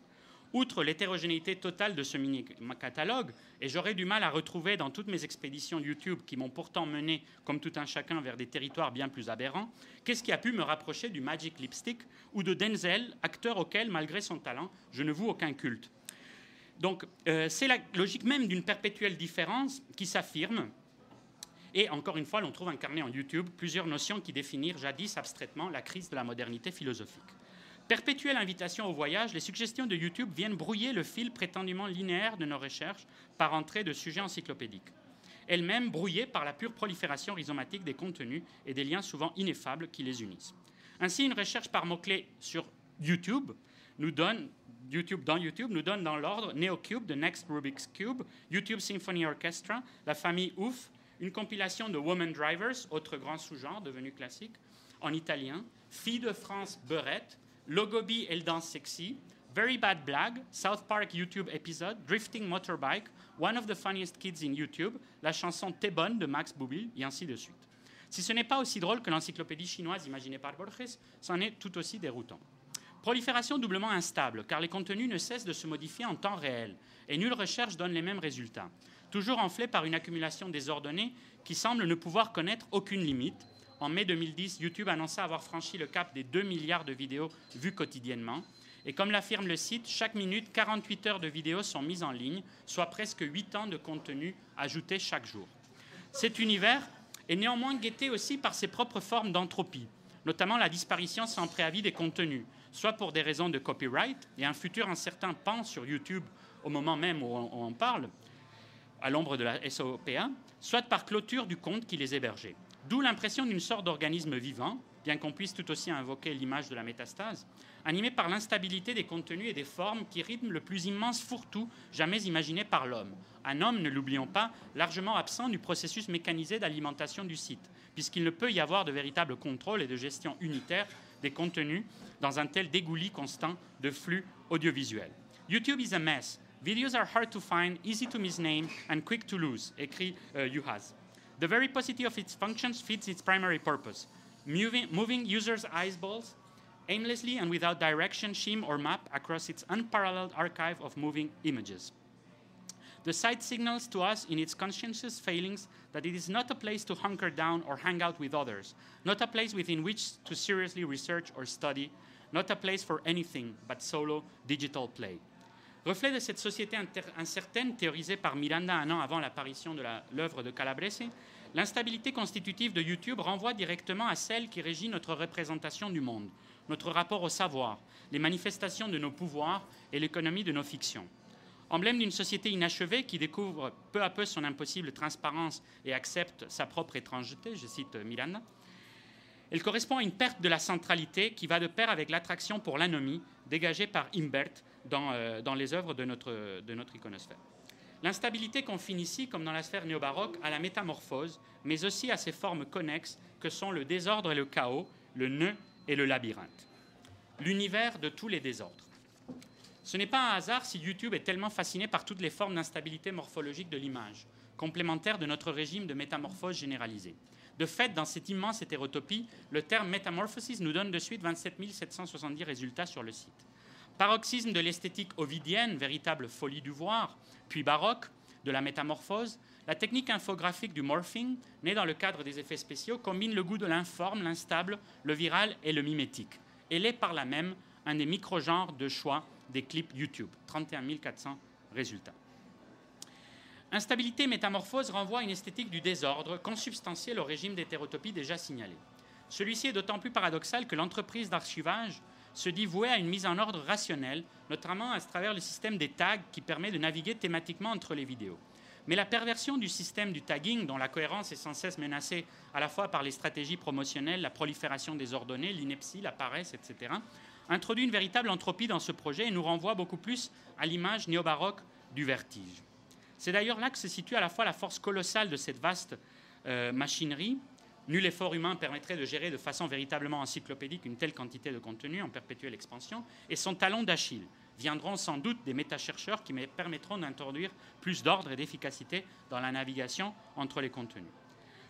Outre l'hétérogénéité totale de ce mini-catalogue, et j'aurais du mal à retrouver dans toutes mes expéditions YouTube qui m'ont pourtant mené, comme tout un chacun, vers des territoires bien plus aberrants, qu'est-ce qui a pu me rapprocher du Magic Lipstick ou de Denzel, acteur auquel, malgré son talent, je ne voue aucun culte. Donc, c'est la logique même d'une perpétuelle différence qui s'affirme. Et encore une fois, l'on trouve incarné en YouTube plusieurs notions qui définirent jadis abstraitement la crise de la modernité philosophique. Perpétuelle invitation au voyage, les suggestions de YouTube viennent brouiller le fil prétendument linéaire de nos recherches par entrée de sujets encyclopédiques. Elles-mêmes brouillées par la pure prolifération rhizomatique des contenus et des liens souvent ineffables qui les unissent. Ainsi, une recherche par mots-clés sur YouTube nous donne dans l'ordre NeoCube, The Next Rubik's Cube, YouTube Symphony Orchestra, la famille OOF, une compilation de Woman Drivers, autre grand sous-genre devenu classique, en italien, Filles de France Beurette, Logobi Elle danse sexy, Very Bad Blague, South Park YouTube Episode, Drifting Motorbike, One of the Funniest Kids in YouTube, la chanson T'es bonne de Max Boublil, et ainsi de suite. Si ce n'est pas aussi drôle que l'encyclopédie chinoise imaginée par Borges, c'en est tout aussi déroutant. Prolifération doublement instable, car les contenus ne cessent de se modifier en temps réel, et nulle recherche donne les mêmes résultats. Toujours enflés par une accumulation désordonnée qui semble ne pouvoir connaître aucune limite. En mai 2010, YouTube annonça avoir franchi le cap des 2 milliards de vidéos vues quotidiennement. Et comme l'affirme le site, chaque minute, 48 heures de vidéos sont mises en ligne, soit presque 8 ans de contenu ajouté chaque jour. Cet univers est néanmoins guetté aussi par ses propres formes d'entropie, notamment la disparition sans préavis des contenus, soit pour des raisons de copyright et un futur incertain pan sur YouTube au moment même où on parle, à l'ombre de la SOPA, soit par clôture du compte qui les hébergeait. D'où l'impression d'une sorte d'organisme vivant, bien qu'on puisse tout aussi invoquer l'image de la métastase, animé par l'instabilité des contenus et des formes qui rythment le plus immense fourre-tout jamais imaginé par l'homme. Un homme, ne l'oublions pas, largement absent du processus mécanisé d'alimentation du site, puisqu'il ne peut y avoir de véritable contrôle et de gestion unitaire des contenus dans un tel dégoulis constant de flux audiovisuels. YouTube is a mess. Videos are hard to find, easy to misname, and quick to lose, écrit Juhas. The very paucity of its functions fits its primary purpose, moving users' eyeballs aimlessly and without direction, scheme, or map across its unparalleled archive of moving images. The site signals to us in its conscientious failings that it is not a place to hunker down or hang out with others, not a place within which to seriously research or study, not a place for anything but solo digital play. Reflet de cette société incertaine théorisée par Miranda un an avant l'apparition de l'œuvre de Calabrese, l'instabilité constitutive de YouTube renvoie directement à celle qui régit notre représentation du monde, notre rapport au savoir, les manifestations de nos pouvoirs et l'économie de nos fictions. Emblème d'une société inachevée qui découvre peu à peu son impossible transparence et accepte sa propre étrangeté, je cite Miranda, elle correspond à une perte de la centralité qui va de pair avec l'attraction pour l'anomie dégagée par Imbert dans les œuvres de notre iconosphère. L'instabilité confine ici, comme dans la sphère néo-baroque, à la métamorphose, mais aussi à ses formes connexes que sont le désordre et le chaos, le nœud et le labyrinthe. L'univers de tous les désordres. Ce n'est pas un hasard si YouTube est tellement fasciné par toutes les formes d'instabilité morphologique de l'image, complémentaire de notre régime de métamorphose généralisée. De fait, dans cette immense hétérotopie, le terme métamorphosis nous donne de suite 27 770 résultats sur le site. Paroxysme de l'esthétique ovidienne, véritable folie du voir, puis baroque, de la métamorphose, la technique infographique du morphing, née dans le cadre des effets spéciaux, combine le goût de l'informe, l'instable, le viral et le mimétique. Elle est par là même un des micro-genres de choix des clips YouTube, 31 400 résultats. Instabilité et métamorphose renvoient à une esthétique du désordre consubstantielle au régime d'hétérotopie déjà signalé. Celui-ci est d'autant plus paradoxal que l'entreprise d'archivage se dit vouée à une mise en ordre rationnelle, notamment à travers le système des tags qui permet de naviguer thématiquement entre les vidéos. Mais la perversion du système du tagging, dont la cohérence est sans cesse menacée à la fois par les stratégies promotionnelles, la prolifération des ordonnées, l'ineptie, la paresse, etc., introduit une véritable entropie dans ce projet et nous renvoie beaucoup plus à l'image néo-baroque du vertige. C'est d'ailleurs là que se situe à la fois la force colossale de cette vaste machinerie. Nul effort humain permettrait de gérer de façon véritablement encyclopédique une telle quantité de contenu en perpétuelle expansion, et son talon d'Achille. Viendront sans doute des métachercheurs qui permettront d'introduire plus d'ordre et d'efficacité dans la navigation entre les contenus.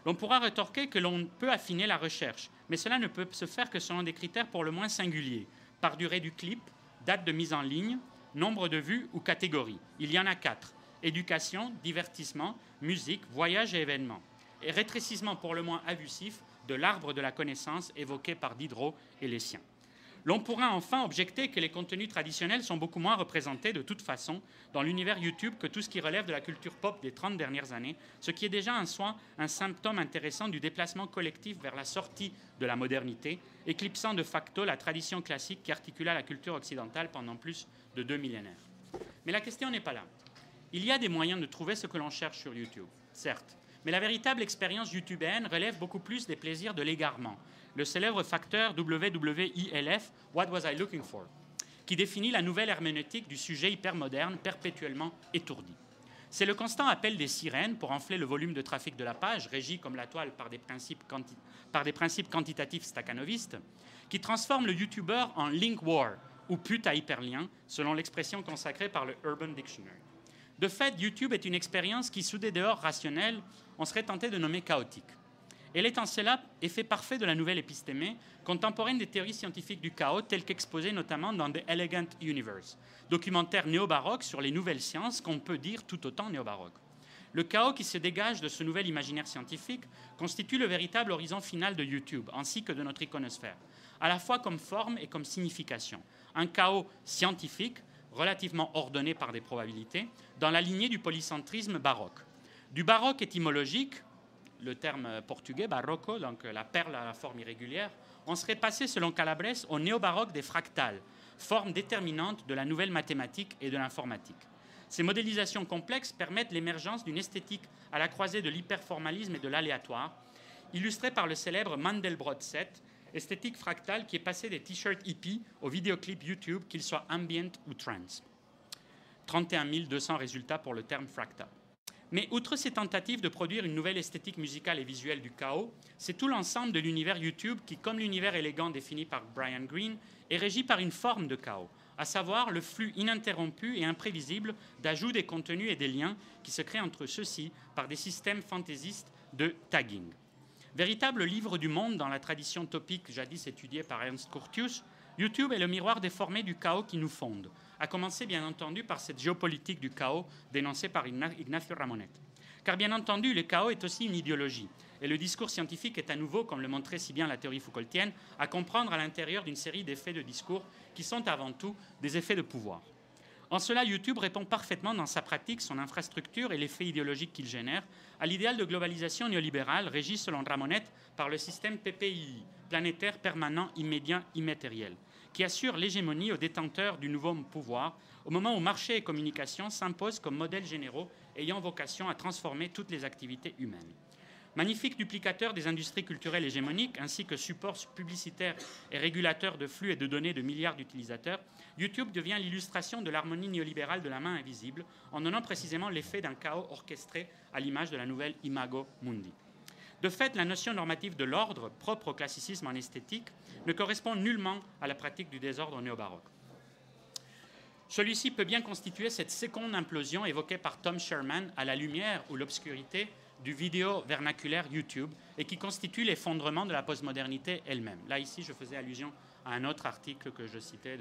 L'on pourra rétorquer que l'on peut affiner la recherche, mais cela ne peut se faire que selon des critères pour le moins singuliers, par durée du clip, date de mise en ligne, nombre de vues ou catégorie. Il y en a 4. Éducation, divertissement, musique, voyage et événements. Et rétrécissement pour le moins abusif de l'arbre de la connaissance évoqué par Diderot et les siens. L'on pourra enfin objecter que les contenus traditionnels sont beaucoup moins représentés de toute façon dans l'univers YouTube que tout ce qui relève de la culture pop des 30 dernières années, ce qui est déjà en soi un symptôme intéressant du déplacement collectif vers la sortie de la modernité, éclipsant de facto la tradition classique qui articula la culture occidentale pendant plus de 2 millénaires. Mais la question n'est pas là. Il y a des moyens de trouver ce que l'on cherche sur YouTube, certes, mais la véritable expérience youtubéenne relève beaucoup plus des plaisirs de l'égarement, le célèbre facteur WWILF, What Was I Looking For, qui définit la nouvelle herméneutique du sujet hypermoderne perpétuellement étourdi. C'est le constant appel des sirènes pour enfler le volume de trafic de la page, régi comme la toile par des principes quantitatifs staccanovistes, qui transforme le YouTuber en link war, ou pute à hyperlien, selon l'expression consacrée par le Urban Dictionary. De fait, YouTube est une expérience qui, sous des dehors rationnels, on serait tenté de nommer chaotique. Elle est en cela effet parfait de la nouvelle épistémée, contemporaine des théories scientifiques du chaos, telles qu'exposées notamment dans The Elegant Universe, documentaire néo-baroque sur les nouvelles sciences qu'on peut dire tout autant néo-baroque. Le chaos qui se dégage de ce nouvel imaginaire scientifique constitue le véritable horizon final de YouTube, ainsi que de notre iconosphère, à la fois comme forme et comme signification. Un chaos scientifique, relativement ordonné par des probabilités, dans la lignée du polycentrisme baroque. Du baroque étymologique, le terme portugais, barroco, donc la perle à la forme irrégulière, on serait passé, selon Calabres, au néo-baroque des fractales, forme déterminante de la nouvelle mathématique et de l'informatique. Ces modélisations complexes permettent l'émergence d'une esthétique à la croisée de l'hyperformalisme et de l'aléatoire, illustrée par le célèbre Mandelbrot set, esthétique fractale qui est passée des t-shirts hippies aux vidéoclips YouTube, qu'ils soient ambient ou trance. 31 200 résultats pour le terme fractal. Mais outre ces tentatives de produire une nouvelle esthétique musicale et visuelle du chaos, c'est tout l'ensemble de l'univers YouTube qui, comme l'univers élégant défini par Brian Greene, est régi par une forme de chaos, à savoir le flux ininterrompu et imprévisible d'ajout des contenus et des liens qui se créent entre ceux-ci par des systèmes fantaisistes de tagging. Véritable livre du monde dans la tradition topique jadis étudiée par Ernst Curtius, YouTube est le miroir déformé du chaos qui nous fonde, à commencer bien entendu par cette géopolitique du chaos dénoncée par Ignacio Ramonet. Car bien entendu, le chaos est aussi une idéologie, et le discours scientifique est à nouveau, comme le montrait si bien la théorie Foucaultienne, à comprendre à l'intérieur d'une série d'effets de discours qui sont avant tout des effets de pouvoir. En cela, YouTube répond parfaitement dans sa pratique, son infrastructure et l'effet idéologique qu'il génère à l'idéal de globalisation néolibérale régi, selon Ramonet, par le système PPI, planétaire permanent immédiat immatériel, qui assure l'hégémonie aux détenteurs du nouveau pouvoir au moment où marché et communication s'imposent comme modèles généraux ayant vocation à transformer toutes les activités humaines. Magnifique duplicateur des industries culturelles hégémoniques, ainsi que support publicitaire et régulateur de flux et de données de milliards d'utilisateurs, YouTube devient l'illustration de l'harmonie néolibérale de la main invisible, en donnant précisément l'effet d'un chaos orchestré à l'image de la nouvelle Imago Mundi. De fait, la notion normative de l'ordre, propre au classicisme en esthétique, ne correspond nullement à la pratique du désordre néo-baroque. Celui-ci peut bien constituer cette seconde implosion évoquée par Tom Sherman à la lumière ou l'obscurité du vidéo vernaculaire YouTube et qui constitue l'effondrement de la postmodernité elle-même. Là, ici, je faisais allusion à un autre article que je citais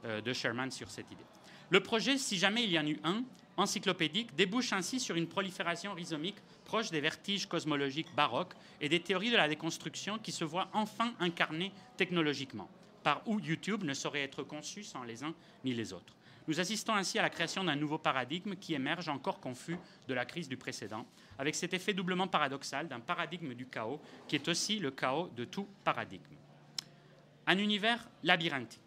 de Sherman sur cette idée. Le projet, si jamais il y en eut un, encyclopédique, débouche ainsi sur une prolifération rhizomique proche des vertiges cosmologiques baroques et des théories de la déconstruction qui se voient enfin incarnées technologiquement, par où YouTube ne saurait être conçu sans les uns ni les autres. Nous assistons ainsi à la création d'un nouveau paradigme qui émerge encore confus de la crise du précédent, avec cet effet doublement paradoxal d'un paradigme du chaos qui est aussi le chaos de tout paradigme. Un univers labyrinthique.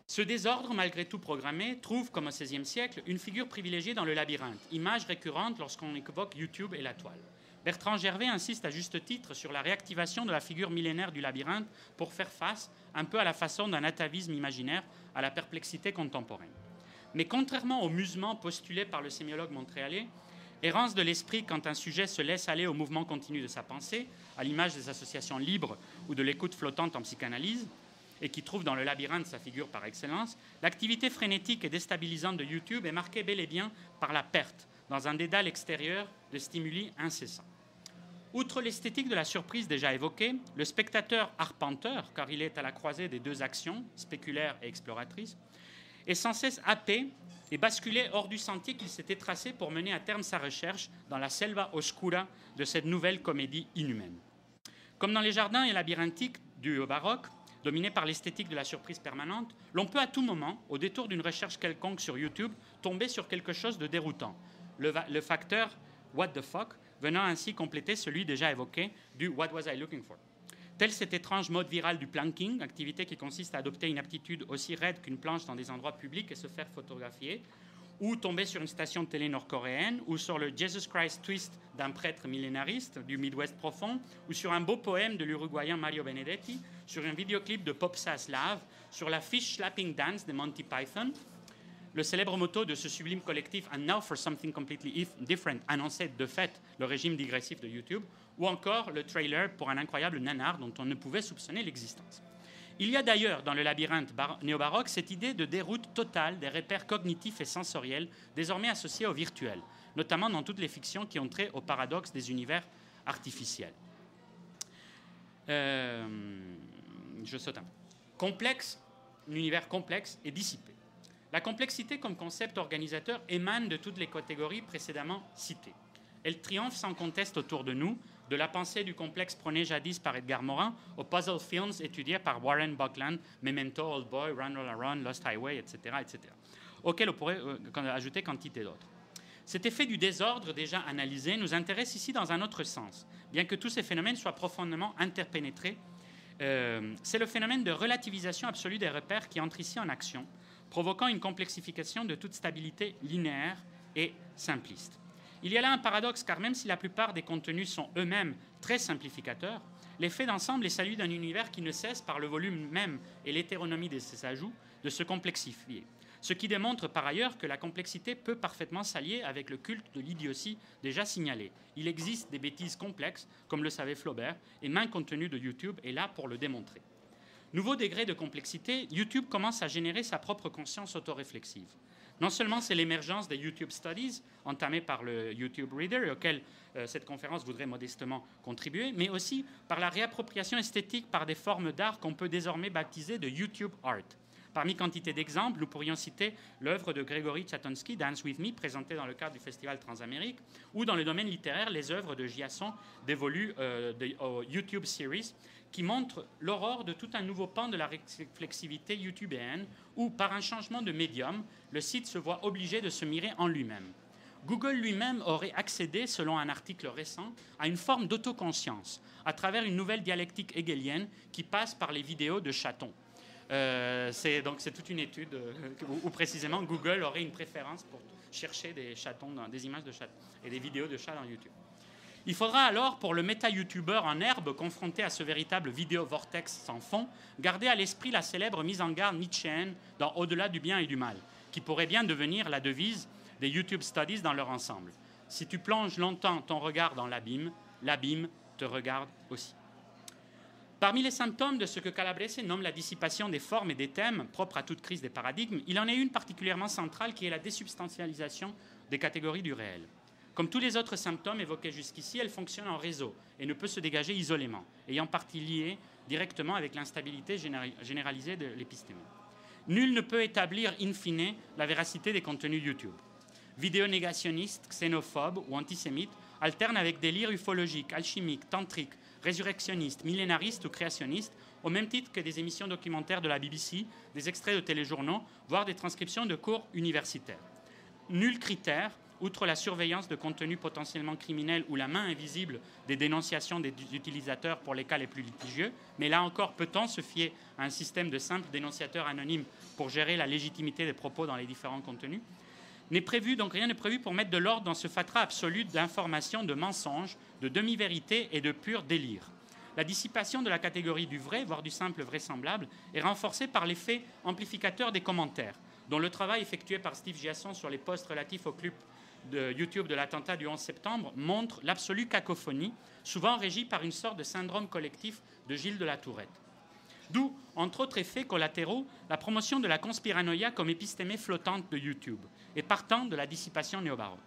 Ce désordre, malgré tout programmé, trouve, comme au XVIe siècle, une figure privilégiée dans le labyrinthe, image récurrente lorsqu'on évoque YouTube et la toile. Bertrand Gervais insiste à juste titre sur la réactivation de la figure millénaire du labyrinthe pour faire face, un peu à la façon d'un atavisme imaginaire, à la perplexité contemporaine. Mais contrairement au musement postulé par le sémiologue montréalais, errance de l'esprit quand un sujet se laisse aller au mouvement continu de sa pensée, à l'image des associations libres ou de l'écoute flottante en psychanalyse, et qui trouve dans le labyrinthe sa figure par excellence, l'activité frénétique et déstabilisante de YouTube est marquée bel et bien par la perte, dans un dédale extérieur, de stimuli incessants. Outre l'esthétique de la surprise déjà évoquée, le spectateur arpenteur, car il est à la croisée des deux actions, spéculaire et exploratrice, est sans cesse happé et basculé hors du sentier qu'il s'était tracé pour mener à terme sa recherche dans la selva oscura de cette nouvelle comédie inhumaine. Comme dans les jardins et labyrinthiques du baroque, dominé par l'esthétique de la surprise permanente, l'on peut à tout moment, au détour d'une recherche quelconque sur YouTube, tomber sur quelque chose de déroutant. Le facteur « what the fuck » venant ainsi compléter celui déjà évoqué du « what was I looking for ». Tel cet étrange mode viral du planking, activité qui consiste à adopter une aptitude aussi raide qu'une planche dans des endroits publics et se faire photographier, ou tomber sur une station de télé nord-coréenne, ou sur le Jesus Christ twist d'un prêtre millénariste du Midwest profond, ou sur un beau poème de l'Uruguayen Mario Benedetti, sur un vidéoclip de Popsa Slave, sur la Fish Slapping Dance de Monty Python, le célèbre motto de ce sublime collectif « And now for something completely different » annonçait de fait le régime digressif de YouTube, ou encore le trailer pour un incroyable nanar dont on ne pouvait soupçonner l'existence. Il y a d'ailleurs dans le labyrinthe néo-baroque cette idée de déroute totale des repères cognitifs et sensoriels désormais associés au virtuel, notamment dans toutes les fictions qui ont trait au paradoxe des univers artificiels. Je saute un peu. Complexe, un univers complexe et dissipé. La complexité comme concept organisateur émane de toutes les catégories précédemment citées. Elle triomphe sans conteste autour de nous, de la pensée du complexe prônée jadis par Edgar Morin aux puzzle films étudiés par Warren Buckland, Memento, Old Boy, Run, Roll Around, Lost Highway, etc., auxquels on pourrait ajouter quantité d'autres. Cet effet du désordre déjà analysé nous intéresse ici dans un autre sens, bien que tous ces phénomènes soient profondément interpénétrés. C'est le phénomène de relativisation absolue des repères qui entre ici en action, provoquant une complexification de toute stabilité linéaire et simpliste. Il y a là un paradoxe, car même si la plupart des contenus sont eux-mêmes très simplificateurs, l'effet d'ensemble est celui d'un univers qui ne cesse, par le volume même et l'hétéronomie de ses ajouts, de se complexifier. Ce qui démontre par ailleurs que la complexité peut parfaitement s'allier avec le culte de l'idiotie déjà signalé. Il existe des bêtises complexes, comme le savait Flaubert, et maint contenu de YouTube est là pour le démontrer. Nouveau degré de complexité, YouTube commence à générer sa propre conscience autoréflexive. Non seulement c'est l'émergence des YouTube Studies, entamée par le YouTube Reader, et auquel cette conférence voudrait modestement contribuer, mais aussi par la réappropriation esthétique par des formes d'art qu'on peut désormais baptiser de YouTube Art. Parmi quantité d'exemples, nous pourrions citer l'œuvre de Gregory Chatonsky, Dance With Me, présentée dans le cadre du Festival Transamérique, ou dans le domaine littéraire, les œuvres de Giasson dévolues au YouTube Series, qui montrent l'aurore de tout un nouveau pan de la réflexivité youtubéenne, où, par un changement de médium, le site se voit obligé de se mirer en lui-même. Google lui-même aurait accédé, selon un article récent, à une forme d'autoconscience, à travers une nouvelle dialectique hegelienne qui passe par les vidéos de chatons. C'est toute une étude où précisément Google aurait une préférence pour chercher des chatons, des images de chatons et des vidéos de chats dans YouTube. Il faudra alors, pour le méta-youtubeur en herbe confronté à ce véritable vidéo-vortex sans fond, garder à l'esprit la célèbre mise en garde nietzschéenne dans Au-delà du bien et du mal, qui pourrait bien devenir la devise des YouTube Studies dans leur ensemble. Si tu plonges longtemps ton regard dans l'abîme, l'abîme te regarde aussi. Parmi les symptômes de ce que Calabrese nomme la dissipation des formes et des thèmes, propre à toute crise des paradigmes, il en est une particulièrement centrale qui est la désubstantialisation des catégories du réel. Comme tous les autres symptômes évoqués jusqu'ici, elle fonctionne en réseau et ne peut se dégager isolément, ayant partie liée directement avec l'instabilité généralisée de l'épistémie. Nul ne peut établir in fine la véracité des contenus YouTube. Vidéos négationnistes, xénophobes ou antisémites alternent avec délires ufologiques, alchimiques, tantriques, résurrectionnistes, millénaristes ou créationnistes, au même titre que des émissions documentaires de la BBC, des extraits de téléjournaux, voire des transcriptions de cours universitaires. Nul critère, outre la surveillance de contenus potentiellement criminels ou la main invisible des dénonciations des utilisateurs pour les cas les plus litigieux, mais là encore, peut-on se fier à un système de simples dénonciateurs anonymes pour gérer la légitimité des propos dans les différents contenus ? Donc rien n'est prévu pour mettre de l'ordre dans ce fatras absolu d'informations, de mensonges, de demi-vérités et de pur délire. La dissipation de la catégorie du vrai, voire du simple vraisemblable, est renforcée par l'effet amplificateur des commentaires, dont le travail effectué par Steve Giasson sur les posts relatifs au clip de YouTube de l'attentat du 11 septembre montre l'absolue cacophonie, souvent régie par une sorte de syndrome collectif de Gilles de la Tourette. D'où, entre autres effets collatéraux, la promotion de la conspiranoïa comme épistémée flottante de YouTube, et partant de la dissipation néo-baroque.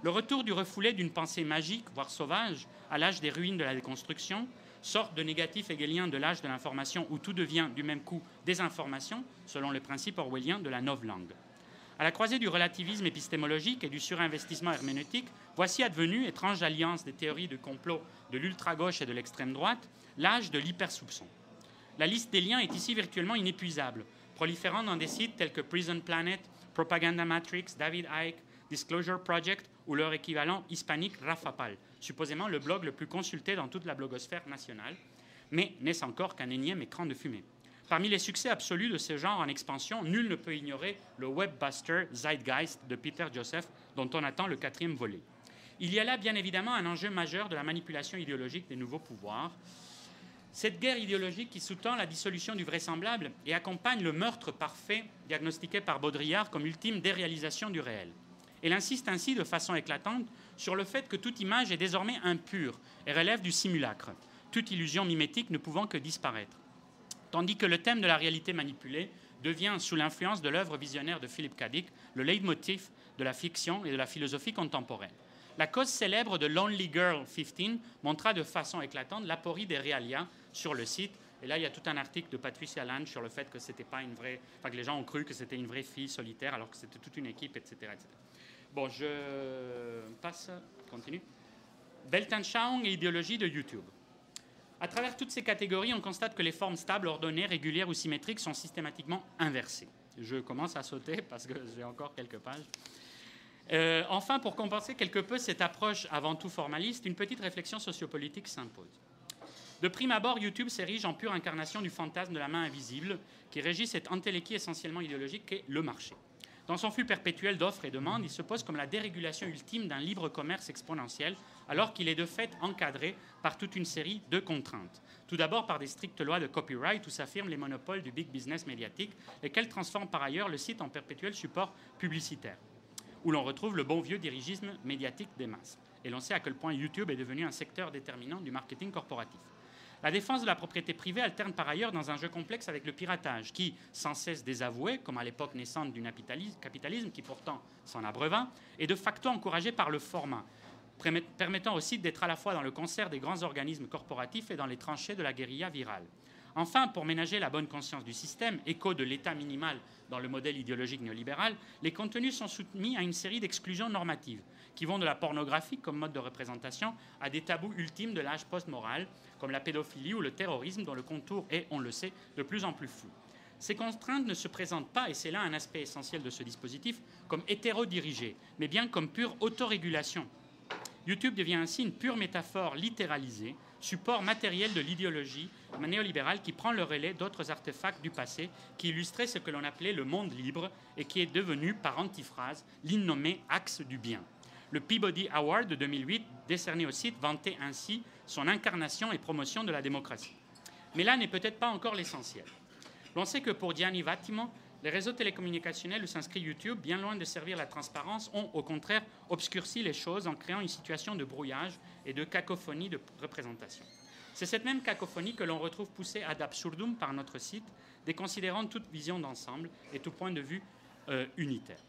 Le retour du refoulé d'une pensée magique, voire sauvage, à l'âge des ruines de la déconstruction, sorte de négatif hegelien de l'âge de l'information où tout devient du même coup désinformation, selon le principe orwellien de la novlangue. À la croisée du relativisme épistémologique et du surinvestissement herméneutique, voici advenu, étrange alliance des théories de complot de l'ultra-gauche et de l'extrême droite, l'âge de l'hypersoupçon. La liste des liens est ici virtuellement inépuisable, proliférant dans des sites tels que Prison Planet, Propaganda Matrix, David Icke, Disclosure Project ou leur équivalent hispanique Rafapal, supposément le blog le plus consulté dans toute la blogosphère nationale, mais n'est-ce encore qu'un énième écran de fumée. Parmi les succès absolus de ce genre en expansion, nul ne peut ignorer le webbuster Zeitgeist de Peter Joseph, dont on attend le 4e volet. Il y a là bien évidemment un enjeu majeur de la manipulation idéologique des nouveaux pouvoirs. Cette guerre idéologique qui sous-tend la dissolution du vraisemblable et accompagne le meurtre parfait diagnostiqué par Baudrillard comme ultime déréalisation du réel. Elle insiste ainsi de façon éclatante sur le fait que toute image est désormais impure et relève du simulacre, toute illusion mimétique ne pouvant que disparaître. Tandis que le thème de la réalité manipulée devient, sous l'influence de l'œuvre visionnaire de Philip K. Dick, le leitmotiv de la fiction et de la philosophie contemporaine. La cause célèbre de Lonely Girl 15 montra de façon éclatante l'aporie des réalia sur le site. Et là, il y a tout un article de Patricia Lange sur le fait que c'était pas une vraie, enfin que les gens ont cru que c'était une vraie fille solitaire alors que c'était toute une équipe, etc., etc. Bon, je passe, continue. Weltanschauung et idéologie de YouTube. À travers toutes ces catégories, on constate que les formes stables, ordonnées, régulières ou symétriques sont systématiquement inversées. Je commence à sauter parce que j'ai encore quelques pages. Enfin, pour compenser quelque peu cette approche avant tout formaliste, une petite réflexion sociopolitique s'impose. De prime abord, YouTube s'érige en pure incarnation du fantasme de la main invisible qui régit cette entéléquie essentiellement idéologique qu'est le marché. Dans son flux perpétuel d'offres et demandes, il se pose comme la dérégulation ultime d'un libre commerce exponentiel, alors qu'il est de fait encadré par toute une série de contraintes. Tout d'abord par des strictes lois de copyright où s'affirment les monopoles du big business médiatique, lesquels transforment par ailleurs le site en perpétuel support publicitaire, où l'on retrouve le bon vieux dirigisme médiatique des masses. Et l'on sait à quel point YouTube est devenu un secteur déterminant du marketing corporatif. La défense de la propriété privée alterne par ailleurs dans un jeu complexe avec le piratage qui, sans cesse désavoué, comme à l'époque naissante du capitalisme qui pourtant s'en abreuva, est de facto encouragé par le format, permettant au site d'être à la fois dans le concert des grands organismes corporatifs et dans les tranchées de la guérilla virale. Enfin, pour ménager la bonne conscience du système, écho de l'état minimal dans le modèle idéologique néolibéral, les contenus sont soumis à une série d'exclusions normatives qui vont de la pornographie comme mode de représentation à des tabous ultimes de l'âge post-moral, comme la pédophilie ou le terrorisme dont le contour est, on le sait, de plus en plus flou. Ces contraintes ne se présentent pas, et c'est là un aspect essentiel de ce dispositif, comme hétérodirigées, mais bien comme pure autorégulation. YouTube devient ainsi une pure métaphore littéralisée, support matériel de l'idéologie néolibérale qui prend le relais d'autres artefacts du passé qui illustraient ce que l'on appelait le monde libre et qui est devenu, par antiphrase, l'innommé axe du bien. Le Peabody Award de 2008, décerné au site, vantait ainsi son incarnation et promotion de la démocratie. Mais là n'est peut-être pas encore l'essentiel. L'on sait que pour Gianni Vattimo, les réseaux télécommunicationnels où s'inscrit YouTube, bien loin de servir la transparence, ont au contraire obscurci les choses en créant une situation de brouillage et de cacophonie de représentation. C'est cette même cacophonie que l'on retrouve poussée ad absurdum par notre site, déconsidérant toute vision d'ensemble et tout point de vue unitaire.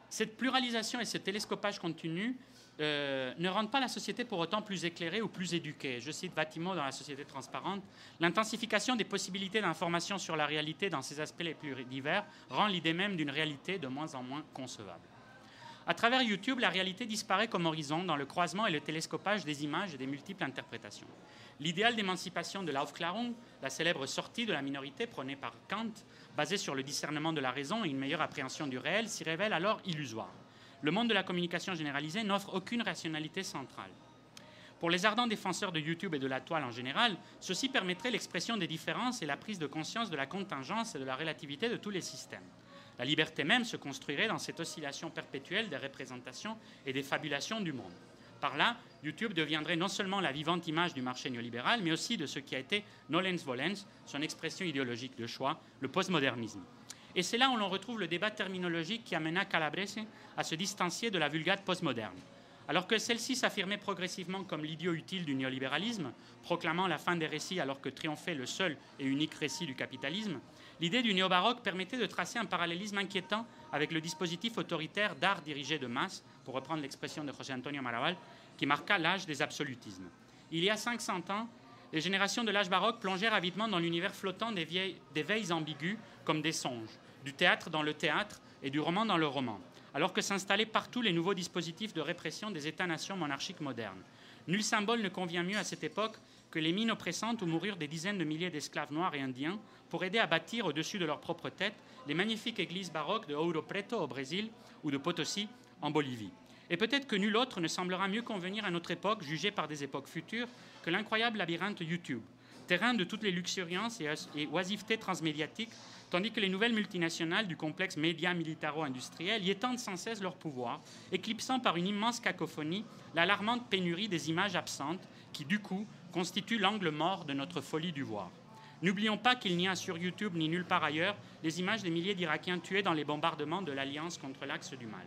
Cette pluralisation et ce télescopage continu ne rendent pas la société pour autant plus éclairée ou plus éduquée. Je cite Vattimo dans La société transparente. L'intensification des possibilités d'information sur la réalité dans ses aspects les plus divers rend l'idée même d'une réalité de moins en moins concevable. À travers YouTube, la réalité disparaît comme horizon dans le croisement et le télescopage des images et des multiples interprétations. L'idéal d'émancipation de l'Aufklärung, la célèbre sortie de la minorité prônée par Kant, basée sur le discernement de la raison et une meilleure appréhension du réel, s'y révèle alors illusoire. Le monde de la communication généralisée n'offre aucune rationalité centrale. Pour les ardents défenseurs de YouTube et de la toile en général, ceci permettrait l'expression des différences et la prise de conscience de la contingence et de la relativité de tous les systèmes. La liberté même se construirait dans cette oscillation perpétuelle des représentations et des fabulations du monde. Par là, YouTube deviendrait non seulement la vivante image du marché néolibéral, mais aussi de ce qui a été nolens volens, son expression idéologique de choix, le postmodernisme. Et c'est là où l'on retrouve le débat terminologique qui amena Calabrese à se distancier de la vulgate postmoderne. Alors que celle-ci s'affirmait progressivement comme l'idiot utile du néolibéralisme, proclamant la fin des récits alors que triomphait le seul et unique récit du capitalisme, l'idée du néo-baroque permettait de tracer un parallélisme inquiétant avec le dispositif autoritaire d'art dirigé de masse, pour reprendre l'expression de José Antonio Maraval, qui marqua l'âge des absolutismes. Il y a 500 ans, les générations de l'âge baroque plongèrent avidement dans l'univers flottant des veilles ambiguës comme des songes, du théâtre dans le théâtre et du roman dans le roman, alors que s'installaient partout les nouveaux dispositifs de répression des États-nations monarchiques modernes. Nul symbole ne convient mieux à cette époque que les mines oppressantes où moururent des dizaines de milliers d'esclaves noirs et indiens pour aider à bâtir au-dessus de leur propre tête les magnifiques églises baroques de Ouro Preto au Brésil ou de Potosí en Bolivie. Et peut-être que nul autre ne semblera mieux convenir à notre époque, jugée par des époques futures, que l'incroyable labyrinthe YouTube, terrain de toutes les luxuriances et oisivetés transmédiatiques, tandis que les nouvelles multinationales du complexe média militaro-industriel y étendent sans cesse leur pouvoir, éclipsant par une immense cacophonie l'alarmante pénurie des images absentes qui, du coup, constituent l'angle mort de notre folie du voir. N'oublions pas qu'il n'y a sur YouTube ni nulle part ailleurs les images des milliers d'Irakiens tués dans les bombardements de l'Alliance contre l'axe du mal.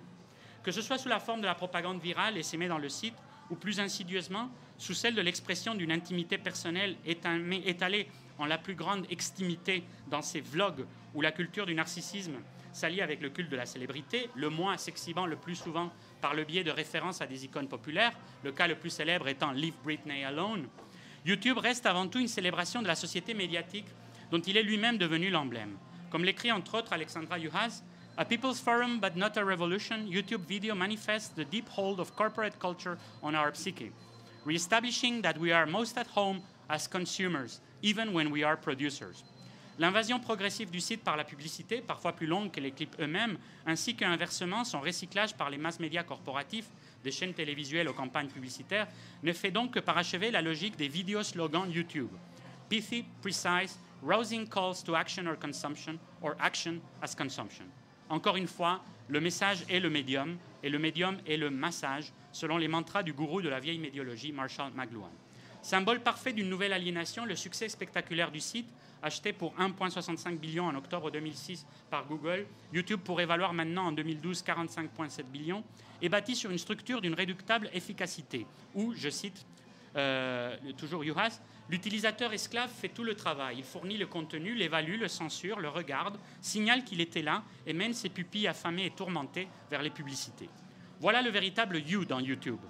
Que ce soit sous la forme de la propagande virale essaimée dans le site, ou plus insidieusement, sous celle de l'expression d'une intimité personnelle étalée en la plus grande extimité dans ces vlogs où la culture du narcissisme s'allie avec le culte de la célébrité, le moi s'exhibant le plus souvent par le biais de références à des icônes populaires, le cas le plus célèbre étant « Leave Britney Alone », YouTube reste avant tout une célébration de la société médiatique dont il est lui-même devenu l'emblème. Comme l'écrit entre autres Alexandra Juhas, A people's forum but not a revolution, YouTube video manifests the deep hold of corporate culture on our psyche, re-establishing that we are most at home as consumers, even when we are producers. L'invasion progressive du site par la publicité, parfois plus longue que les clips eux-mêmes, ainsi qu'inversement son recyclage par les mass médias corporatifs, des chaînes télévisuelles aux campagnes publicitaires, ne fait donc que parachever la logique des vidéos slogans YouTube. Pithy, precise, rousing calls to action or consumption, or action as consumption. Encore une fois, le message est le médium, et le médium est le massage, selon les mantras du gourou de la vieille médiologie, Marshall McLuhan. Symbole parfait d'une nouvelle aliénation, le succès spectaculaire du site, acheté pour 1,65 billion en octobre 2006 par Google, YouTube pourrait valoir maintenant en 2012 45,7 billions, est bâti sur une structure d'une réductable efficacité, où, je cite toujours Juhas, l'utilisateur esclave fait tout le travail. Il fournit le contenu, l'évalue, le censure, le regarde, signale qu'il était là et mène ses pupilles affamées et tourmentées vers les publicités. Voilà le véritable You dans YouTube,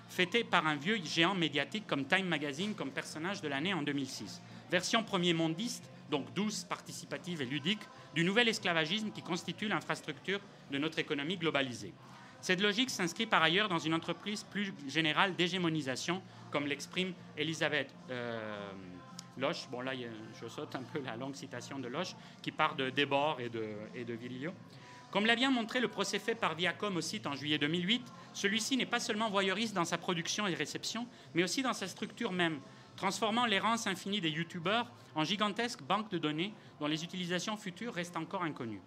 fêté par un vieux géant médiatique comme Time Magazine comme personnage de l'année en 2006. Version premier mondiste, donc douce, participative et ludique, du nouvel esclavagisme qui constitue l'infrastructure de notre économie globalisée. Cette logique s'inscrit par ailleurs dans une entreprise plus générale d'hégémonisation, comme l'exprime Elisabeth Loche. Bon, là, je saute un peu la longue citation de Loche, qui part de Debord et de Virilio. Comme l'a bien montré le procès fait par Viacom au site en juillet 2008, celui-ci n'est pas seulement voyeuriste dans sa production et réception, mais aussi dans sa structure même, transformant l'errance infinie des youtubeurs en gigantesque banque de données dont les utilisations futures restent encore inconnues.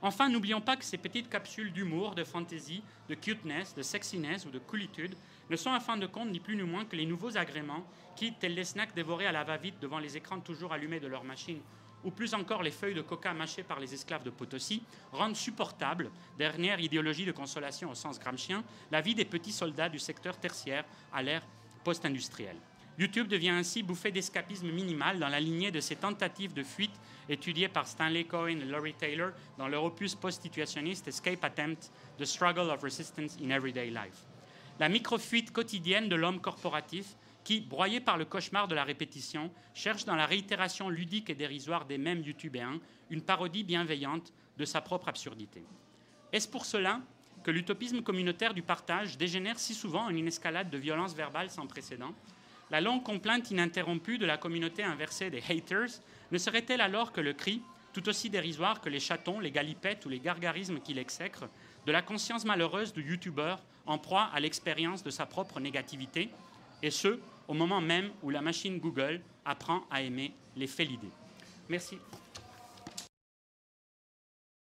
Enfin, n'oublions pas que ces petites capsules d'humour, de fantaisie, de cuteness, de sexiness ou de coolitude ne sont en fin de compte ni plus ni moins que les nouveaux agréments qui, tels les snacks dévorés à la va-vite devant les écrans toujours allumés de leur machine, ou plus encore les feuilles de coca mâchées par les esclaves de Potosi, rendent supportable, dernière idéologie de consolation au sens gramscien, la vie des petits soldats du secteur tertiaire à l'ère post-industrielle. YouTube devient ainsi bouffée d'escapisme minimal dans la lignée de ces tentatives de fuite étudiées par Stanley Cohen et Laurie Taylor dans leur opus post-situationniste Escape Attempt, The Struggle of Resistance in Everyday Life. La micro-fuite quotidienne de l'homme corporatif qui, broyé par le cauchemar de la répétition, cherche dans la réitération ludique et dérisoire des mêmes youtubéens une parodie bienveillante de sa propre absurdité. Est-ce pour cela que l'utopisme communautaire du partage dégénère si souvent en une escalade de violence verbale sans précédent? La longue complainte ininterrompue de la communauté inversée des haters ne serait-elle alors que le cri, tout aussi dérisoire que les chatons, les galipettes ou les gargarismes qui l'exècrent, de la conscience malheureuse du youtubeur en proie à l'expérience de sa propre négativité, et ce, au moment même où la machine Google apprend à aimer les félidés. Merci.